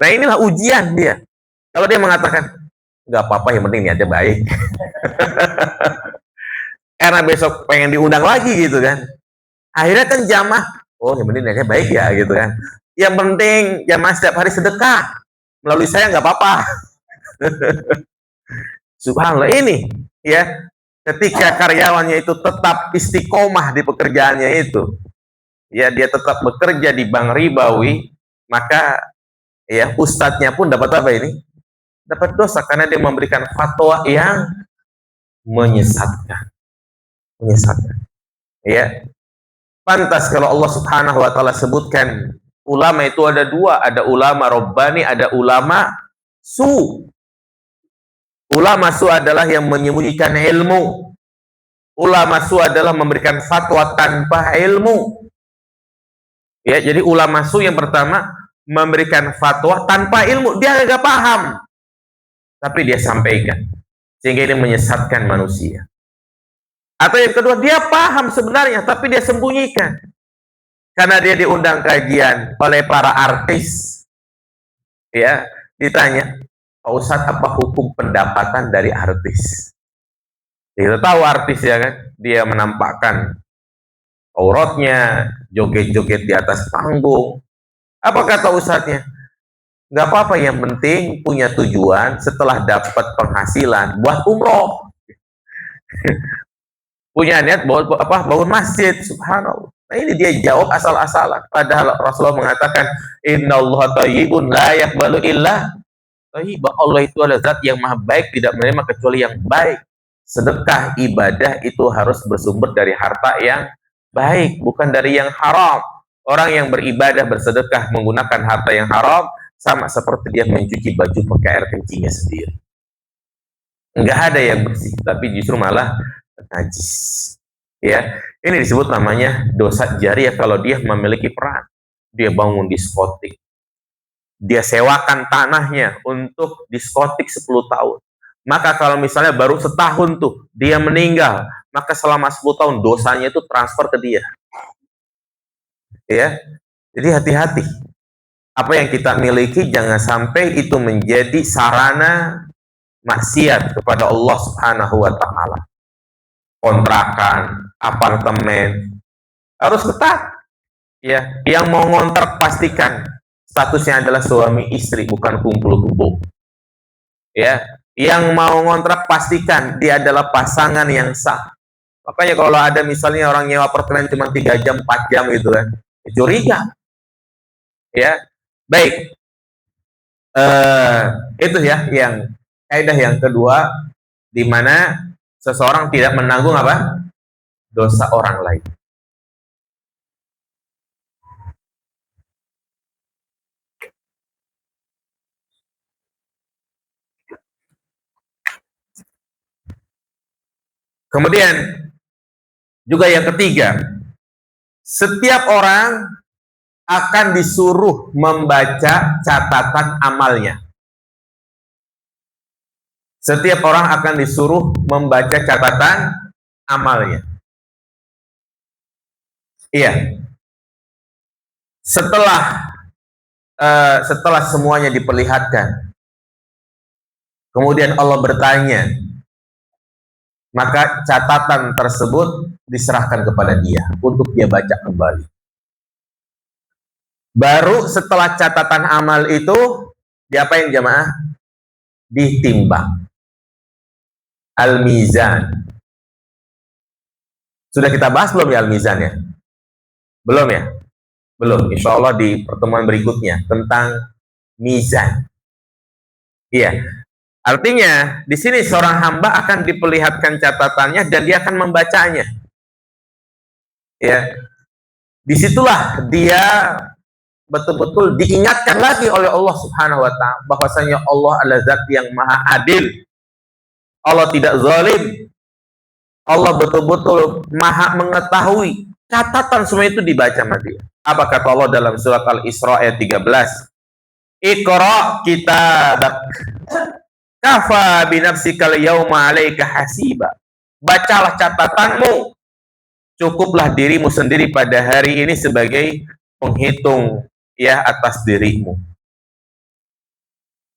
Nah inilah ujian dia. Kalau dia mengatakan, nggak apa-apa yang penting niatnya baik. Karena besok pengen diundang lagi gitu kan. Akhirnya kan jamaah, oh yang penting niatnya baik ya gitu kan. Yang penting jamaah setiap hari sedekah. Melalui saya nggak apa-apa. Subhanallah ini ya, ketika karyawannya itu tetap istiqomah di pekerjaannya itu, ya dia tetap bekerja di bank ribawi, maka ya ustadznya pun dapat apa ini? Dapat dosa karena dia memberikan fatwa yang menyesatkan. Ya, pantas kalau Allah Subhanahu wa taala sebutkan ulama itu ada dua, ada ulama robbani, ada ulama su. Ulama su adalah yang menyembunyikan ilmu. Ulama su adalah memberikan fatwa tanpa ilmu. Ya, jadi ulama su yang pertama memberikan fatwa tanpa ilmu, dia nggak paham, tapi dia sampaikan sehingga ini menyesatkan manusia. Atau yang kedua, dia paham sebenarnya tapi dia sembunyikan karena dia diundang kajian oleh para artis. Ya, ditanya, Pak Ustadz apa hukum pendapatan dari artis? Kita tahu artis ya kan, dia menampakkan auratnya, joget-joget di atas panggung. Apa kata ustadznya? Nggak apa-apa, yang penting punya tujuan setelah dapat penghasilan buat umroh. Punya niat buat apa? Bangun masjid. Subhanallah. Nah ini dia jawab asal-asalan. Padahal Rasulullah mengatakan, Innallaha thayyibun la yaqbalu illa thayyibah. Allah itu adalah zat yang maha baik, tidak menerima kecuali yang baik. Sedekah ibadah itu harus bersumber dari harta yang baik, bukan dari yang haram. Orang yang beribadah bersedekah menggunakan harta yang haram sama seperti dia mencuci baju pakai air kencingnya sendiri. Enggak ada yang bersih, tapi justru malah najis. Ya, ini disebut namanya dosa jariah kalau dia memiliki peran. Dia bangun diskotik, dia sewakan tanahnya untuk diskotik 10 tahun. Maka kalau misalnya baru setahun tuh dia meninggal, maka selama 10 tahun dosanya itu transfer ke dia. Ya, jadi hati-hati. Apa yang kita miliki jangan sampai itu menjadi sarana maksiat kepada Allah Subhanahu wa taala. Kontrakan, apartemen harus ketat. Ya, yang mau ngontrak pastikan statusnya adalah suami istri, bukan kumpul kebo. Ya, yang mau ngontrak pastikan dia adalah pasangan yang sah. Makanya kalau ada misalnya orang nyewa apartemen cuma 3 jam, 4 jam gitu kan, curiga. Ya, baik. Itu ya yang kaidah yang kedua, di mana seseorang tidak menanggung apa? Dosa orang lain. Kemudian juga yang ketiga, setiap orang akan disuruh membaca catatan amalnya. Setiap orang akan disuruh membaca catatan amalnya. Iya. Setelah semuanya diperlihatkan, kemudian Allah bertanya, maka catatan tersebut diserahkan kepada dia untuk dia baca kembali. Baru setelah catatan amal itu diapain jamaah? Ditimbang. Al-Mizan. Sudah kita bahas belum ya Al-Mizan ya? Belum ya? Belum. Insya Allah di pertemuan berikutnya tentang mizan. Iya. Artinya di sini seorang hamba akan diperlihatkan catatannya dan dia akan membacanya. Ya. Disitulah dia betul-betul diingatkan lagi oleh Allah Subhanahu wa Ta'ala bahwasanya Allah adalah zat yang maha adil. Allah tidak zalim. Allah betul-betul maha mengetahui. Catatan semua itu dibaca sama dia. Apa kata Allah dalam surat Al-Isra ayat 13? Iqra kitabak kafa binafsikal yauma 'alaika hasiba. Bacalah catatanmu. Cukuplah dirimu sendiri pada hari ini sebagai penghitung ya atas dirimu.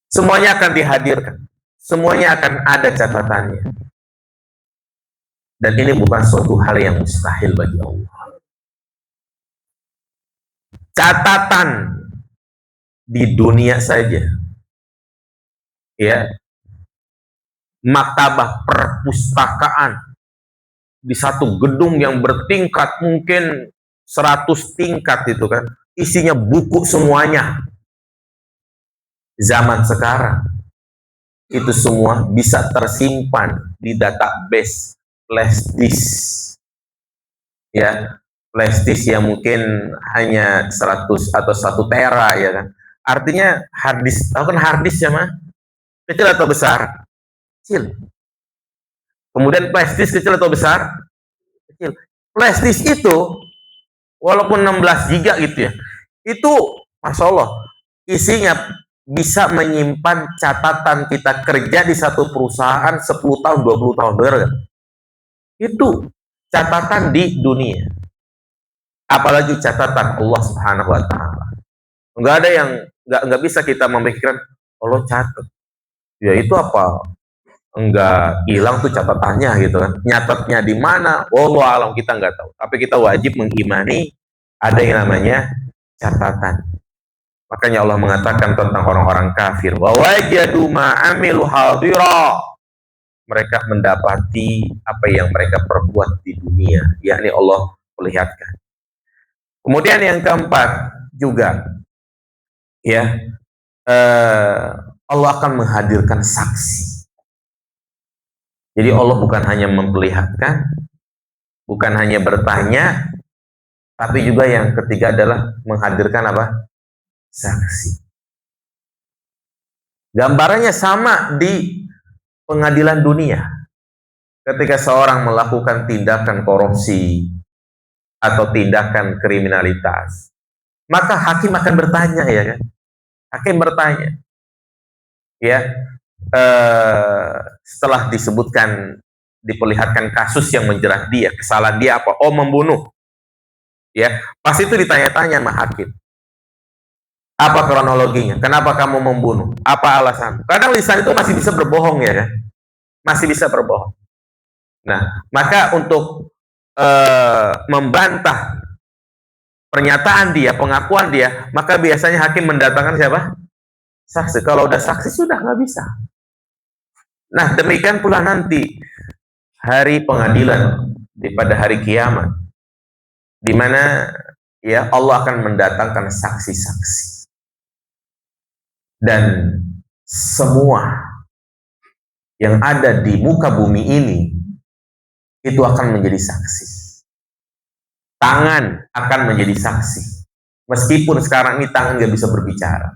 Semuanya akan dihadirkan. Semuanya akan ada catatannya. Dan ini bukan suatu hal yang mustahil bagi Allah. Catatan di dunia saja, ya, maktabah perpustakaan di satu gedung yang bertingkat mungkin 100 tingkat itu kan, isinya buku semuanya. Zaman sekarang itu semua bisa tersimpan di database flash disk, ya, flash disk yang mungkin hanya 100 atau 1 tera, ya kan. Artinya hard disk, tahu kan hard disk ya mah? Kecil atau besar? Kecil. Kemudian flash disk kecil atau besar? Kecil. Flash disk itu walaupun 16 giga gitu ya, itu Masya Allah isinya bisa menyimpan catatan kita kerja di satu perusahaan 10 tahun, 20 tahun, benar kan? Itu catatan di dunia. Apalagi catatan Allah Subhanahu wa Ta'ala. Enggak ada yang enggak bisa kita memikirkan Allah catat. Ya itu apa? Enggak hilang tuh catatannya gitu kan. Nyatetnya di mana? Wallahu alam, kita enggak tahu. Tapi kita wajib mengimani ada yang namanya catatan. Makanya Allah mengatakan tentang orang-orang kafir, wa wajadu ma amilu hadira. Mereka mendapati apa yang mereka perbuat di dunia, yakni Allah perlihatkan. Kemudian yang keempat juga, ya, Allah akan menghadirkan saksi. Jadi Allah bukan hanya memperlihatkan, bukan hanya bertanya, tapi juga yang ketiga adalah menghadirkan apa? Saksi. Gambarannya sama di pengadilan dunia. Ketika seorang melakukan tindakan korupsi atau tindakan kriminalitas, maka hakim akan bertanya, ya kan? Hakim bertanya, ya, setelah disebutkan, diperlihatkan kasus yang menjerat dia, kesalahan dia apa? Oh, membunuh. Ya, pas itu ditanya-tanya sama hakim. Apa kronologinya? Kenapa kamu membunuh? Apa alasan? Kadang lisan itu masih bisa berbohong, ya kan? Masih bisa berbohong. Nah, maka untuk membantah pernyataan dia, pengakuan dia, maka biasanya hakim mendatangkan siapa? Saksi. Kalau udah saksi sudah nggak bisa. Nah, demikian pula nanti hari pengadilan pada hari kiamat, di mana ya Allah akan mendatangkan saksi-saksi. Dan semua yang ada di muka bumi ini itu akan menjadi saksi. Tangan akan menjadi saksi. Meskipun sekarang ini tangan nggak bisa berbicara,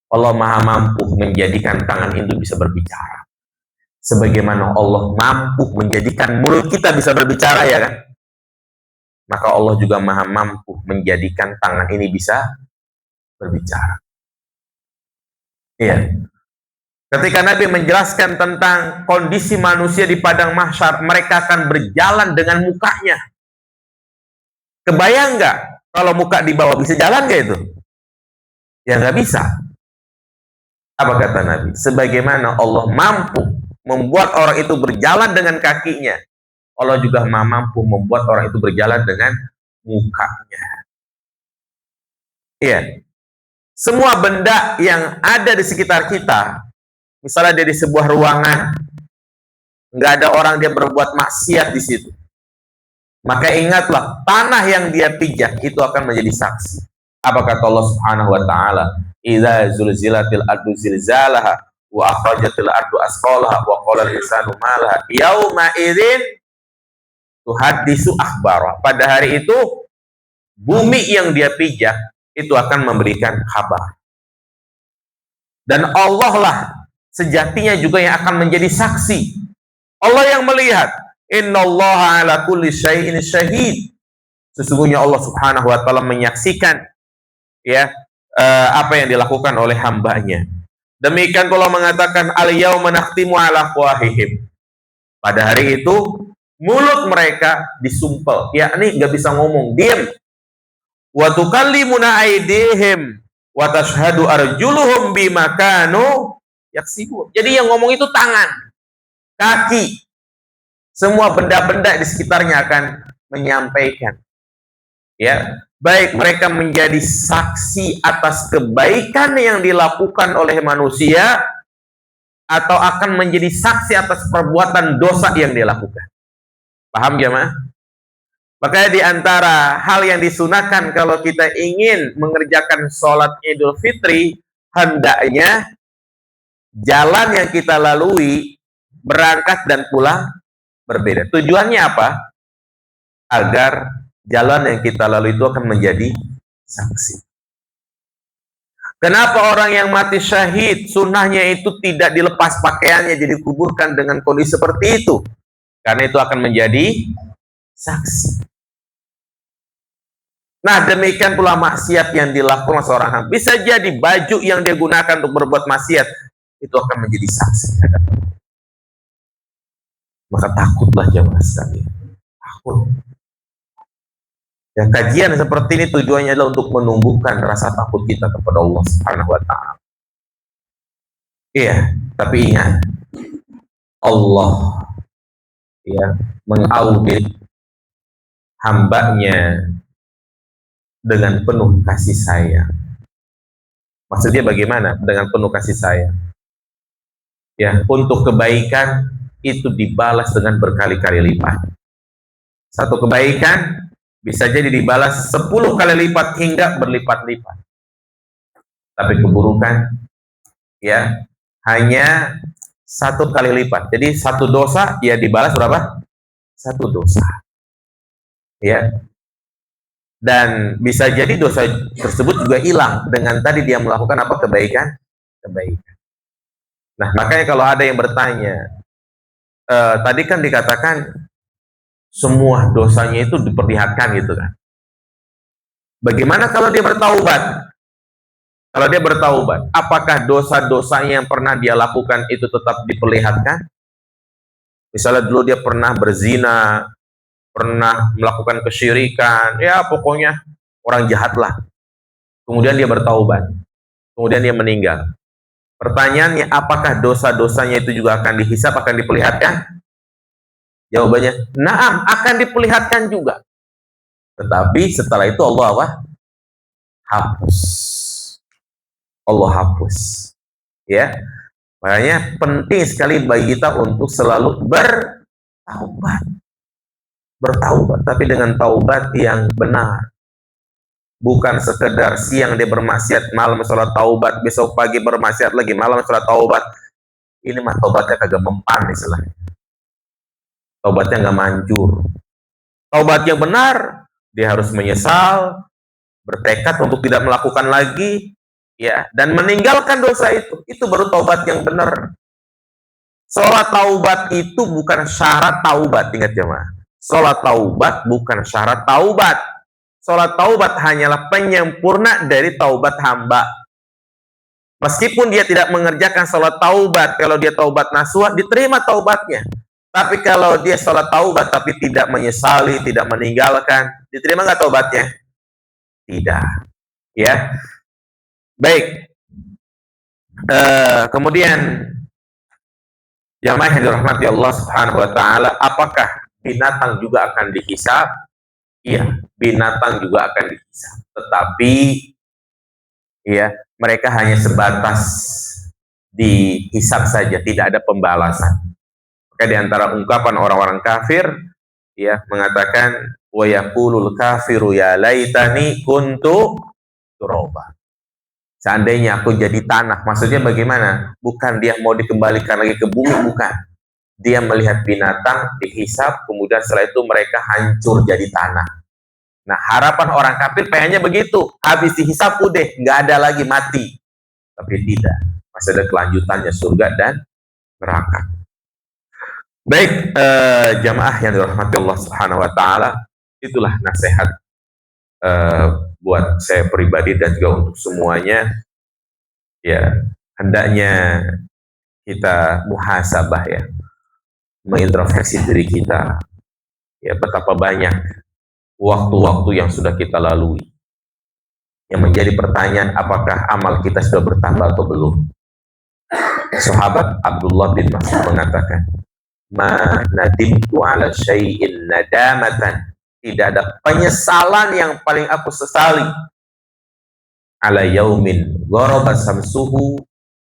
Allah maha mampu menjadikan tangan itu bisa berbicara. Sebagaimana Allah mampu menjadikan mulut kita bisa berbicara, ya kan? Maka Allah juga maha mampu menjadikan tangan ini bisa berbicara. Iya. Ketika Nabi menjelaskan tentang kondisi manusia di padang mahsyar, mereka akan berjalan dengan mukanya. Kebayang nggak kalau muka di bawah, bisa jalan nggak itu? Ya nggak bisa. Apa kata Nabi? Sebagaimana Allah mampu membuat orang itu berjalan dengan kakinya, Allah juga mampu membuat orang itu berjalan dengan mukanya. Iya. Semua benda yang ada di sekitar kita, misalnya dia di sebuah ruangan, nggak ada orang, dia berbuat maksiat di situ, maka ingatlah tanah yang dia pijak itu akan menjadi saksi. Apa kata Allah Subhanahu wa Ta'ala? Idza zulzilatil ardu zilzalaha wa akhrajatil ardu asqalaha wa qala al-insanu ma laha yauma idzin tuhaddisu akhbara. Pada hari itu bumi yang dia pijak itu akan memberikan kabar. Dan Allah lah sejatinya juga yang akan menjadi saksi. Allah yang melihat. Innallaha ala kulli syai'in syahid. Sesungguhnya Allah Subhanahu wa taala menyaksikan ya apa yang dilakukan oleh hambanya. Demikian pula mengatakan al-yauma nakhtimu ala afwahihim. Pada hari itu mulut mereka disumpel, yakni nggak bisa ngomong, diam. Wa tukallimuna aydihim wa tashhadu arjuluhum bima kanu yaksibun. Jadi yang ngomong itu tangan, kaki, semua benda-benda di sekitarnya akan menyampaikan. Ya, baik mereka menjadi saksi atas kebaikan yang dilakukan oleh manusia atau akan menjadi saksi atas perbuatan dosa yang dilakukan. Paham jemaah? Makanya di antara hal yang disunahkan kalau kita ingin mengerjakan sholat Idul Fitri, hendaknya jalan yang kita lalui, berangkat dan pulang berbeda. Tujuannya apa? Agar jalan yang kita lalui itu akan menjadi saksi. Kenapa orang yang mati syahid, sunnahnya itu tidak dilepas pakaiannya, jadi dikuburkan dengan kondisi seperti itu? Karena itu akan menjadi saksi. Nah, demikian pula maksiat yang dilakukan seorang hamba. Bisa jadi baju yang dia gunakan untuk berbuat maksiat itu akan menjadi saksi. Maka takutlah jemaah sekalian. Takut. Ya, kajian seperti ini tujuannya adalah untuk menumbuhkan rasa takut kita kepada Allah Subhanahu wa taala. Iya, tapi ingat, Allah ya mengaudit hambanya dengan penuh kasih sayang. Maksudnya bagaimana dengan penuh kasih sayang? Ya, untuk kebaikan itu dibalas dengan berkali-kali lipat. Satu kebaikan bisa jadi dibalas 10 kali lipat hingga berlipat-lipat. Tapi keburukan ya hanya 1 kali lipat. Jadi satu dosa ya dibalas berapa? 1 dosa. Ya. Dan bisa jadi dosa tersebut juga hilang dengan tadi dia melakukan apa? Kebaikan. Nah, makanya kalau ada yang bertanya, tadi kan dikatakan semua dosanya itu diperlihatkan gitu kan. Bagaimana kalau dia bertaubat? Kalau dia bertaubat, apakah dosa-dosanya yang pernah dia lakukan itu tetap diperlihatkan? Misalnya dulu dia pernah berzina, pernah melakukan kesyirikan, ya pokoknya orang jahat lah. Kemudian dia bertaubat, kemudian dia meninggal. Pertanyaannya, apakah dosa-dosanya itu juga akan dihisap, akan diperlihatkan? Jawabannya, naam, akan diperlihatkan juga. Tetapi setelah itu Allah apa? Hapus. Allah hapus. Ya. Makanya penting sekali bagi kita untuk selalu bertaubat. Bertaubat, tapi dengan taubat yang benar. Bukan sekedar siang dia bermaksiat, malam sholat taubat, besok pagi bermaksiat lagi, malam sholat taubat. Ini mah taubatnya kagak mempan istilahnya. Taubatnya nggak manjur. Taubat yang benar, dia harus menyesal, bertekad untuk tidak melakukan lagi, ya, dan meninggalkan dosa itu. Itu baru taubat yang benar. Sholat taubat itu bukan syarat taubat, ingat jemaah. Sholat taubat bukan syarat taubat. Sholat taubat hanyalah penyempurna dari taubat hamba. Meskipun dia tidak mengerjakan sholat taubat, kalau dia taubat nasuha, diterima taubatnya. Tapi kalau dia sholat taubat tapi tidak menyesali, tidak meninggalkan, diterima nggak taubatnya? Tidak. Ya, baik. Kemudian jamaah yang dirahmati Allah Subhanahu wa taala, apakah binatang juga akan dihisab? Iya, binatang juga akan dihisab. Tetapi ya, mereka hanya sebatas dihisab saja, tidak ada pembalasan. Maka di antara ungkapan orang-orang kafir ya mengatakan wa yaqulul kafiru ya laitani kuntu turaba. Seandainya aku jadi tanah, maksudnya bagaimana? Bukan dia mau dikembalikan lagi ke bumi, bukan. Dia melihat binatang, dihisab, kemudian setelah itu mereka hancur jadi tanah. Nah, harapan orang kafir pengennya begitu. Habis dihisab udah, nggak ada lagi mati. Tapi tidak. Masih ada kelanjutannya surga dan neraka. Baik, jamaah yang dirahmati Allah Subhanahu wa taala, itulah nasihat buat saya pribadi dan juga untuk semuanya. Ya, hendaknya kita muhasabah ya, mengintrospeksi diri kita. Ya, betapa banyak waktu-waktu yang sudah kita lalui. Yang menjadi pertanyaan, apakah amal kita sudah bertambah atau belum? Sahabat Abdullah bin Mas'ud mengatakan, "Ma nadimtu ala syai'in nadamatan." Tidak ada penyesalan yang paling aku sesali. Ala yaumin gharabat samsuhu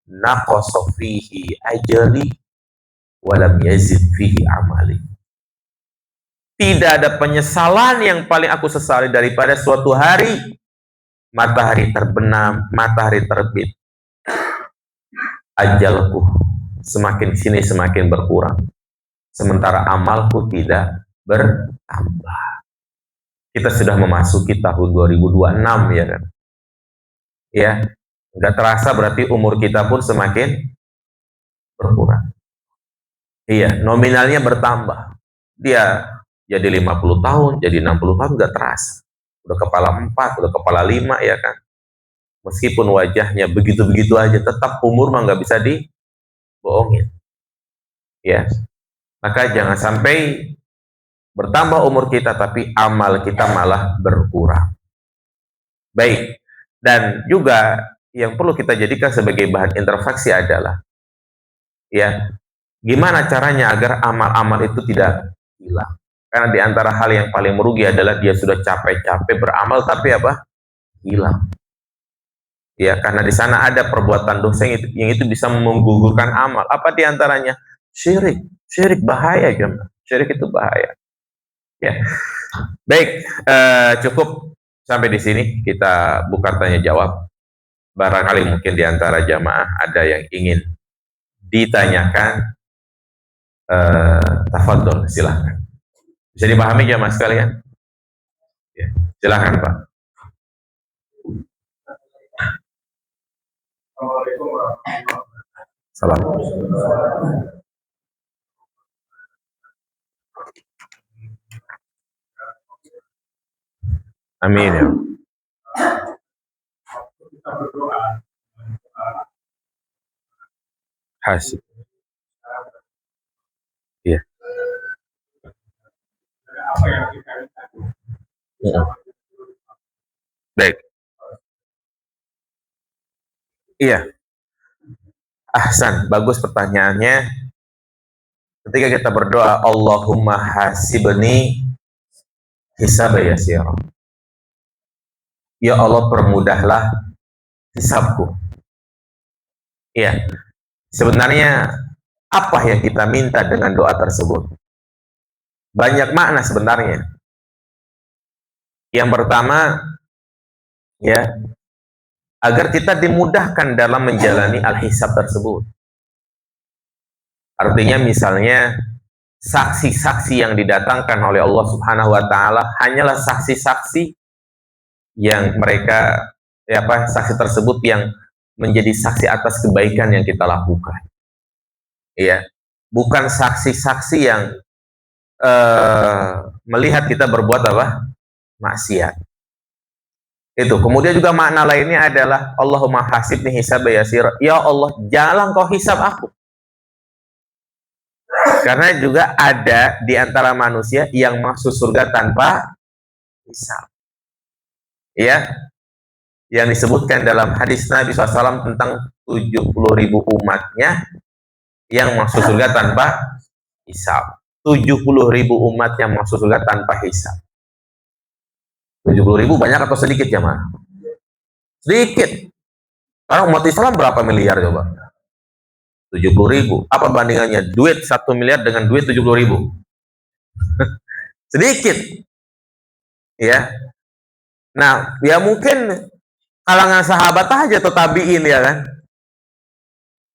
naqasa fihi ajali walam yazid fihi amali. Tidak ada penyesalan yang paling aku sesali daripada suatu hari matahari terbenam, matahari terbit, ajalku semakin sini semakin berkurang, sementara amalku tidak bertambah. Kita sudah memasuki tahun 2026 ya kan? Ya, nggak terasa berarti umur kita pun semakin berkurang. Iya, nominalnya bertambah. Dia jadi 50 tahun, jadi 60 tahun nggak terasa. Udah kepala 4, udah kepala 5 ya kan? Meskipun wajahnya begitu-begitu aja, tetap umur mah nggak bisa dibohongin. Ya, maka jangan sampai bertambah umur kita tapi amal kita malah berkurang. Baik, dan juga yang perlu kita jadikan sebagai bahan introspeksi adalah ya, gimana caranya agar amal-amal itu tidak hilang. Karena di antara hal yang paling merugi adalah dia sudah capek-capek beramal tapi apa? Hilang. Ya, karena di sana ada perbuatan dosa yang itu bisa menggugurkan amal. Apa di antaranya? Syirik. Syirik bahaya, jemaah. Syirik itu bahaya. Ya, baik, cukup sampai di sini kita buka tanya jawab. Barangkali mungkin di antara jamaah ada yang ingin ditanyakan, tafadhol, silahkan. Bisa dipahami jamaah sekalian? Ya, silahkan Pak. Assalamualaikum warahmatullahi wabarakatuh. Salam. Amin ya. Kita berdoa hasib. Iya. Apa yang kita minta? Baik. Iya. Ahsan, bagus pertanyaannya. Ketika kita berdoa, Allahumma hasibni hisab yasira. Ya Allah, permudahlah hisabku. Iya. Sebenarnya apa yang kita minta dengan doa tersebut? Banyak makna sebenarnya. Yang pertama, ya, agar kita dimudahkan dalam menjalani al-hisab tersebut. Artinya misalnya saksi-saksi yang didatangkan oleh Allah Subhanahu wa taala hanyalah saksi-saksi yang mereka saksi tersebut yang menjadi saksi atas kebaikan yang kita lakukan. Iya, bukan saksi-saksi yang melihat kita berbuat apa? Maksiat. Itu. Kemudian juga makna lainnya adalah Allahumma hasibni hisab yasir. Ya Allah, janganlah Engkau hisab aku. Karena juga ada di antara manusia yang masuk surga tanpa hisab. Ya, yang disebutkan dalam hadis Nabi SAW tentang 70.000 umatnya yang masuk surga tanpa hisab. 70.000 umat yang masuk surga tanpa hisab. 70.000 banyak atau sedikit ya, Ma? Sedikit. Karena umat Islam berapa miliar coba? 70.000. Apa bandingannya? Duit 1 miliar dengan duit 70.000. Sedikit. Ya. Nah, ya mungkin kalangan sahabat aja atau tabiin ya kan.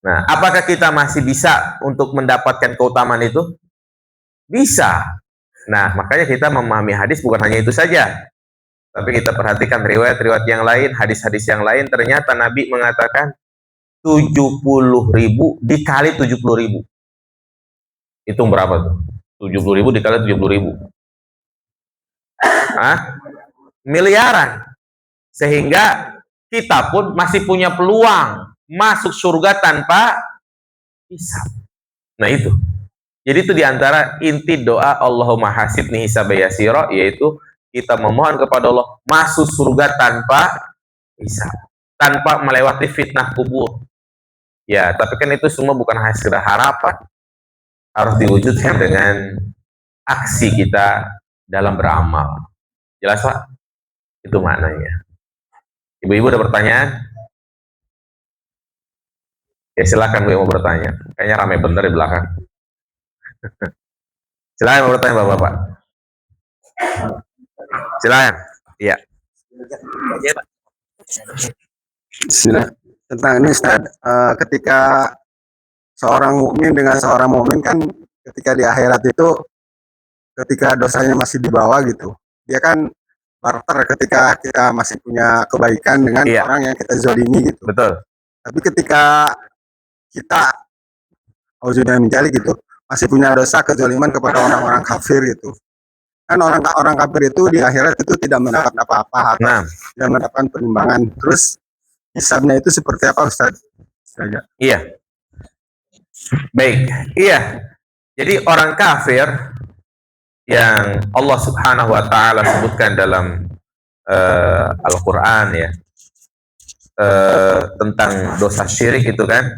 Nah, apakah kita masih bisa untuk mendapatkan keutamaan itu? Bisa. Nah, makanya kita memahami hadis bukan hanya itu saja. Tapi kita perhatikan riwayat-riwayat yang lain, hadis-hadis yang lain, ternyata Nabi mengatakan 70.000 dikali 70.000. Hitung berapa tuh? 70.000 dikali 70.000. Miliaran. Sehingga kita pun masih punya peluang masuk surga tanpa hisab. Nah itu. Jadi itu diantara inti doa Allahumma hasibni hisaban yasira, yaitu kita memohon kepada Allah masuk surga tanpa hisab, tanpa melewati fitnah kubur. Ya, tapi kan itu semua bukan hanya sekedar harapan, harus diwujudkan dengan aksi kita dalam beramal. Jelas Pak? Itu maknanya. Ibu-ibu ada pertanyaan? Ya silakan Bu yang mau bertanya. Kayaknya ramai bener di belakang. Silakan mau bertanya Bapak-bapak. Silakan. Iya. Tentang ini Ustaz, ketika seorang mukmin dengan seorang mukmin kan ketika di akhirat itu ketika dosanya masih di bawah gitu, dia kan barter ketika kita masih punya kebaikan dengan orang yang kita zolimi gitu. Betul. Tapi ketika kita sudah menjali gitu, masih punya dosa kezoliman kepada orang-orang kafir gitu. Kan orang kafir itu di akhirat itu tidak mendapat apa-apa, tidak mendapatkan penimbangan. Terus hisabnya itu seperti apa Ustaz? Iya. Baik, iya. Jadi orang kafir yang Allah Subhanahu wa taala sebutkan dalam Al-Qur'an ya, tentang dosa syirik itu kan.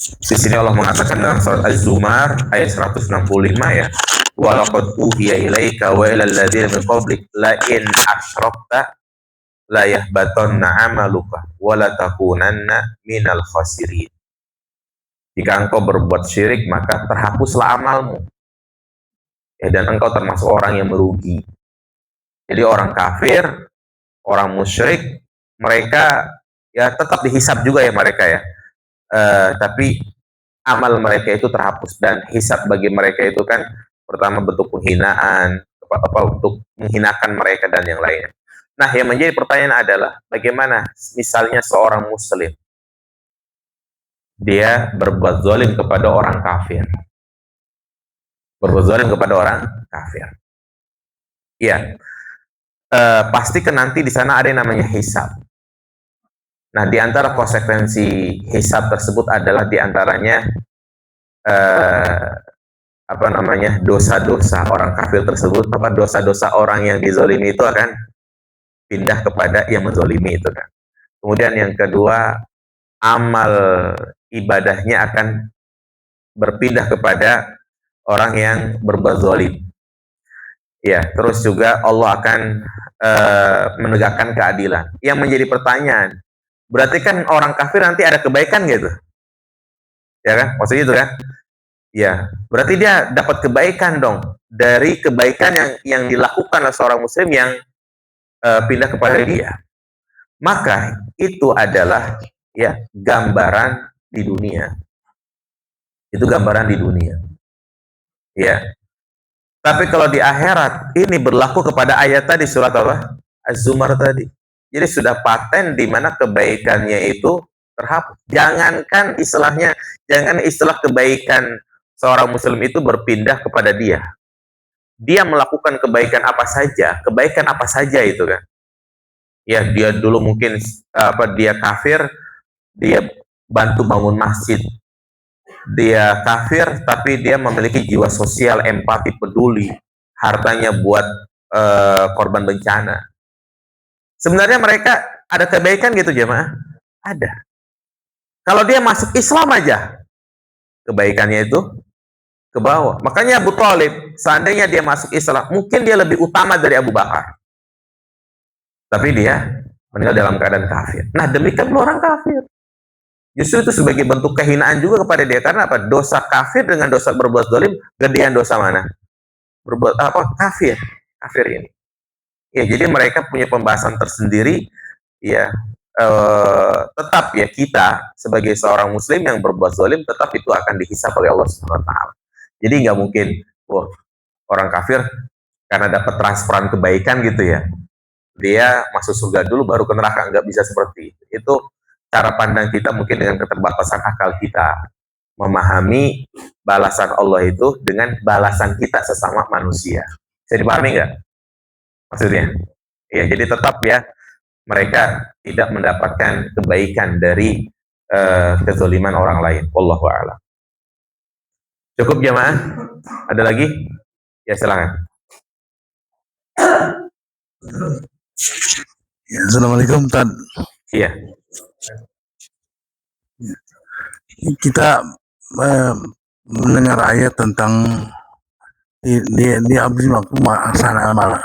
Di sini Allah mengatakan dalam surat Az-Zumar ayat 165 ya. Wa laqad uhiya ilaika wa ilal ladzina min qablik la in asyrakta la yahbatanna 'amaluka wa la takunanna minal khasirin. Jika engkau berbuat syirik maka terhapuslah amalmu. Ya, dan engkau termasuk orang yang merugi. Jadi orang kafir, orang musyrik, mereka ya tetap dihisab juga ya mereka ya. Tapi amal mereka itu terhapus, dan hisab bagi mereka itu kan pertama bentuk penghinaan, untuk menghinakan mereka dan yang lainnya. Nah, yang menjadi pertanyaan adalah bagaimana misalnya seorang muslim dia berbuat zalim kepada orang kafir. Berbuat zalim kepada orang kafir. Iya. Pasti kan nanti di sana ada yang namanya hisab. Nah, di antara konsekuensi hisab tersebut adalah di antaranya dosa-dosa orang kafir tersebut, dosa-dosa orang yang dizolimi itu akan pindah kepada yang menzolimi itu kan. Kemudian yang kedua, amal ibadahnya akan berpindah kepada orang yang berbuat zalim. Ya, terus juga Allah akan menegakkan keadilan. Yang menjadi pertanyaan, berarti kan orang kafir nanti ada kebaikan gitu, ya kan? Maksudnya itu kan? Ya, berarti dia dapat kebaikan dong dari kebaikan yang dilakukan oleh seorang muslim yang pindah kepada dia. Maka itu adalah ya gambaran di dunia. Itu gambaran di dunia. Ya. Tapi kalau di akhirat ini berlaku kepada ayat tadi surat apa? Az-Zumar tadi. Jadi sudah paten di mana kebaikannya itu terhapus. Jangan istilah kebaikan seorang muslim itu berpindah kepada dia. Dia melakukan kebaikan apa saja itu kan. Ya, dia dulu mungkin dia kafir, dia bantu bangun masjid. Dia kafir tapi dia memiliki jiwa sosial, empati, peduli, hartanya buat korban bencana. Sebenarnya mereka ada kebaikan gitu jemaah? Ada. Kalau dia masuk Islam aja, kebaikannya itu ke bawah. Makanya Abu Thalib, seandainya dia masuk Islam, mungkin dia lebih utama dari Abu Bakar. Tapi dia meninggal dalam keadaan kafir. Nah, demikian orang kafir. Justru itu sebagai bentuk kehinaan juga kepada dia. Karena apa? Dosa kafir dengan dosa berbuat zalim, gedean dosa mana? Berbuat apa? Kafir. Kafir ini. Ya, jadi mereka punya pembahasan tersendiri. Ya, tetap ya kita sebagai seorang muslim yang berbuat zalim tetap itu akan dihisab oleh Allah Subhanahu wa taala. Jadi nggak mungkin orang kafir karena dapat transferan kebaikan gitu ya, dia masuk surga dulu baru ke neraka. Nggak bisa seperti itu. Itu cara pandang kita mungkin dengan keterbatasan akal kita memahami balasan Allah itu dengan balasan kita sesama manusia. Bisa dipahami nggak maksudnya? Ya, jadi tetap ya mereka tidak mendapatkan kebaikan dari kezaliman orang lain. Wallahu a'lam. Cukup jemaah? Ada lagi? Ya silakan. Ya, Assalamualaikum Tad. Iya. Kita mendengar ayat tentang di abdinakum asana amala.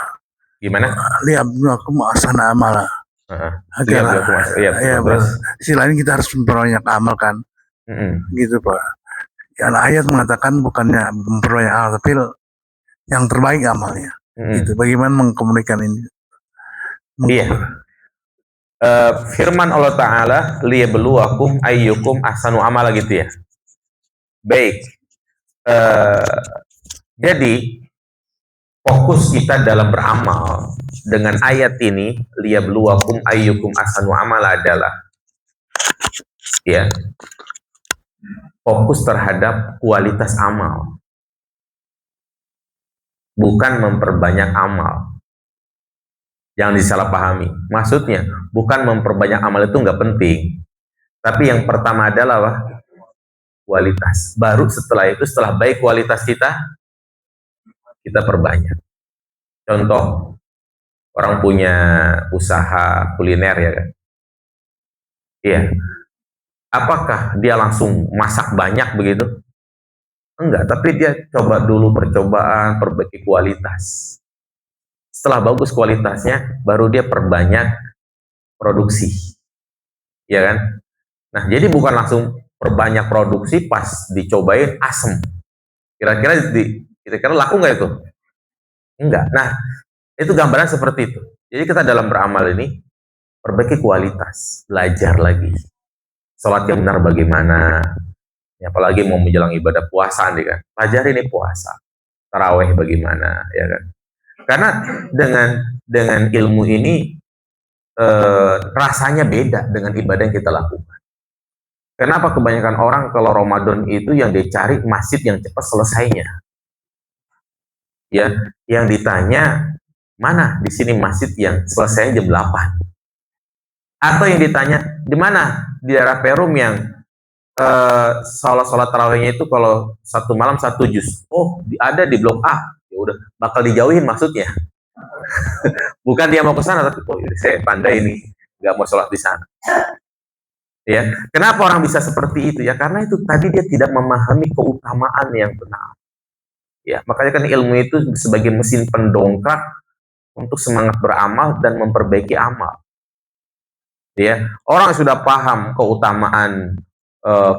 Gimana? Li abdinakum asana amala. Iya, selain kita harus memperbanyak amal kan, gitu Pak. Ya, ayat mengatakan bukannya memperbanyak amal, tapi yang terbaik amalnya. Gitu. Bagaimana mengkomunikasikan ini? Iya. Firman Allah Ta'ala, liyabluwakum ayyukum ahsanu amala gitu ya. Baik. Jadi fokus kita dalam beramal dengan ayat ini, liyabluwakum ayyukum ahsanu amala adalah ya fokus terhadap kualitas amal, bukan memperbanyak amal. Jangan disalahpahami. Maksudnya bukan memperbanyak amal itu nggak penting, tapi yang pertama adalah kualitas. Baru setelah itu, setelah baik kualitas kita perbanyak. Contoh, orang punya usaha kuliner ya kan? Iya. Apakah dia langsung masak banyak begitu? Enggak, tapi dia coba dulu percobaan, perbaiki kualitas. Setelah bagus kualitasnya, baru dia perbanyak produksi. Ya kan? Nah, jadi bukan langsung perbanyak produksi pas dicobain asem. Kira-kira laku nggak itu? Enggak. Nah, itu gambaran seperti itu. Jadi kita dalam beramal ini perbaiki kualitas, belajar lagi. Sholat yang benar bagaimana? Ya, apalagi mau menjelang ibadah puasa nih kan. Pelajari nih puasa. Taraweh bagaimana, ya kan? Karena dengan ilmu ini rasanya beda dengan ibadah yang kita lakukan. Kenapa kebanyakan orang kalau Ramadan itu yang dicari masjid yang cepat selesainya? Ya, yang ditanya mana di sini masjid yang selesai jam 8? Atau yang ditanya di mana di daerah Perum yang sholat tarawihnya itu kalau satu malam 1 juz. Oh, ada di blok A. Ya udah, bakal dijauhin maksudnya. Bukan dia mau ke sana, tapi oh, saya pandai ini, nggak mau sholat di sana. Ya, kenapa orang bisa seperti itu ya? Karena itu tadi dia tidak memahami keutamaan yang benar. Ya, makanya kan ilmu itu sebagai mesin pendongkrak untuk semangat beramal dan memperbaiki amal. Ya, orang yang sudah paham keutamaan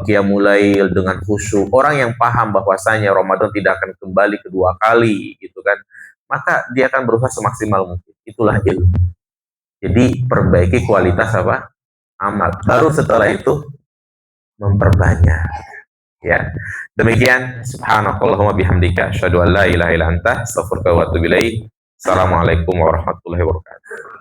qiyamul lail dengan khusyuk, orang yang paham bahwasanya Ramadan tidak akan kembali kedua kali, gitu kan? Maka dia akan berusaha semaksimal mungkin. Itulah ilmu. Jadi perbaiki kualitas apa? Amal. Baru setelah itu memperbanyak. Ya. Demikian subhanakallahumma bihamdika asyhadu an la ilaha illa anta astaghfiruka wa atubu ilaik. Assalamualaikum warahmatullahi wabarakatuh.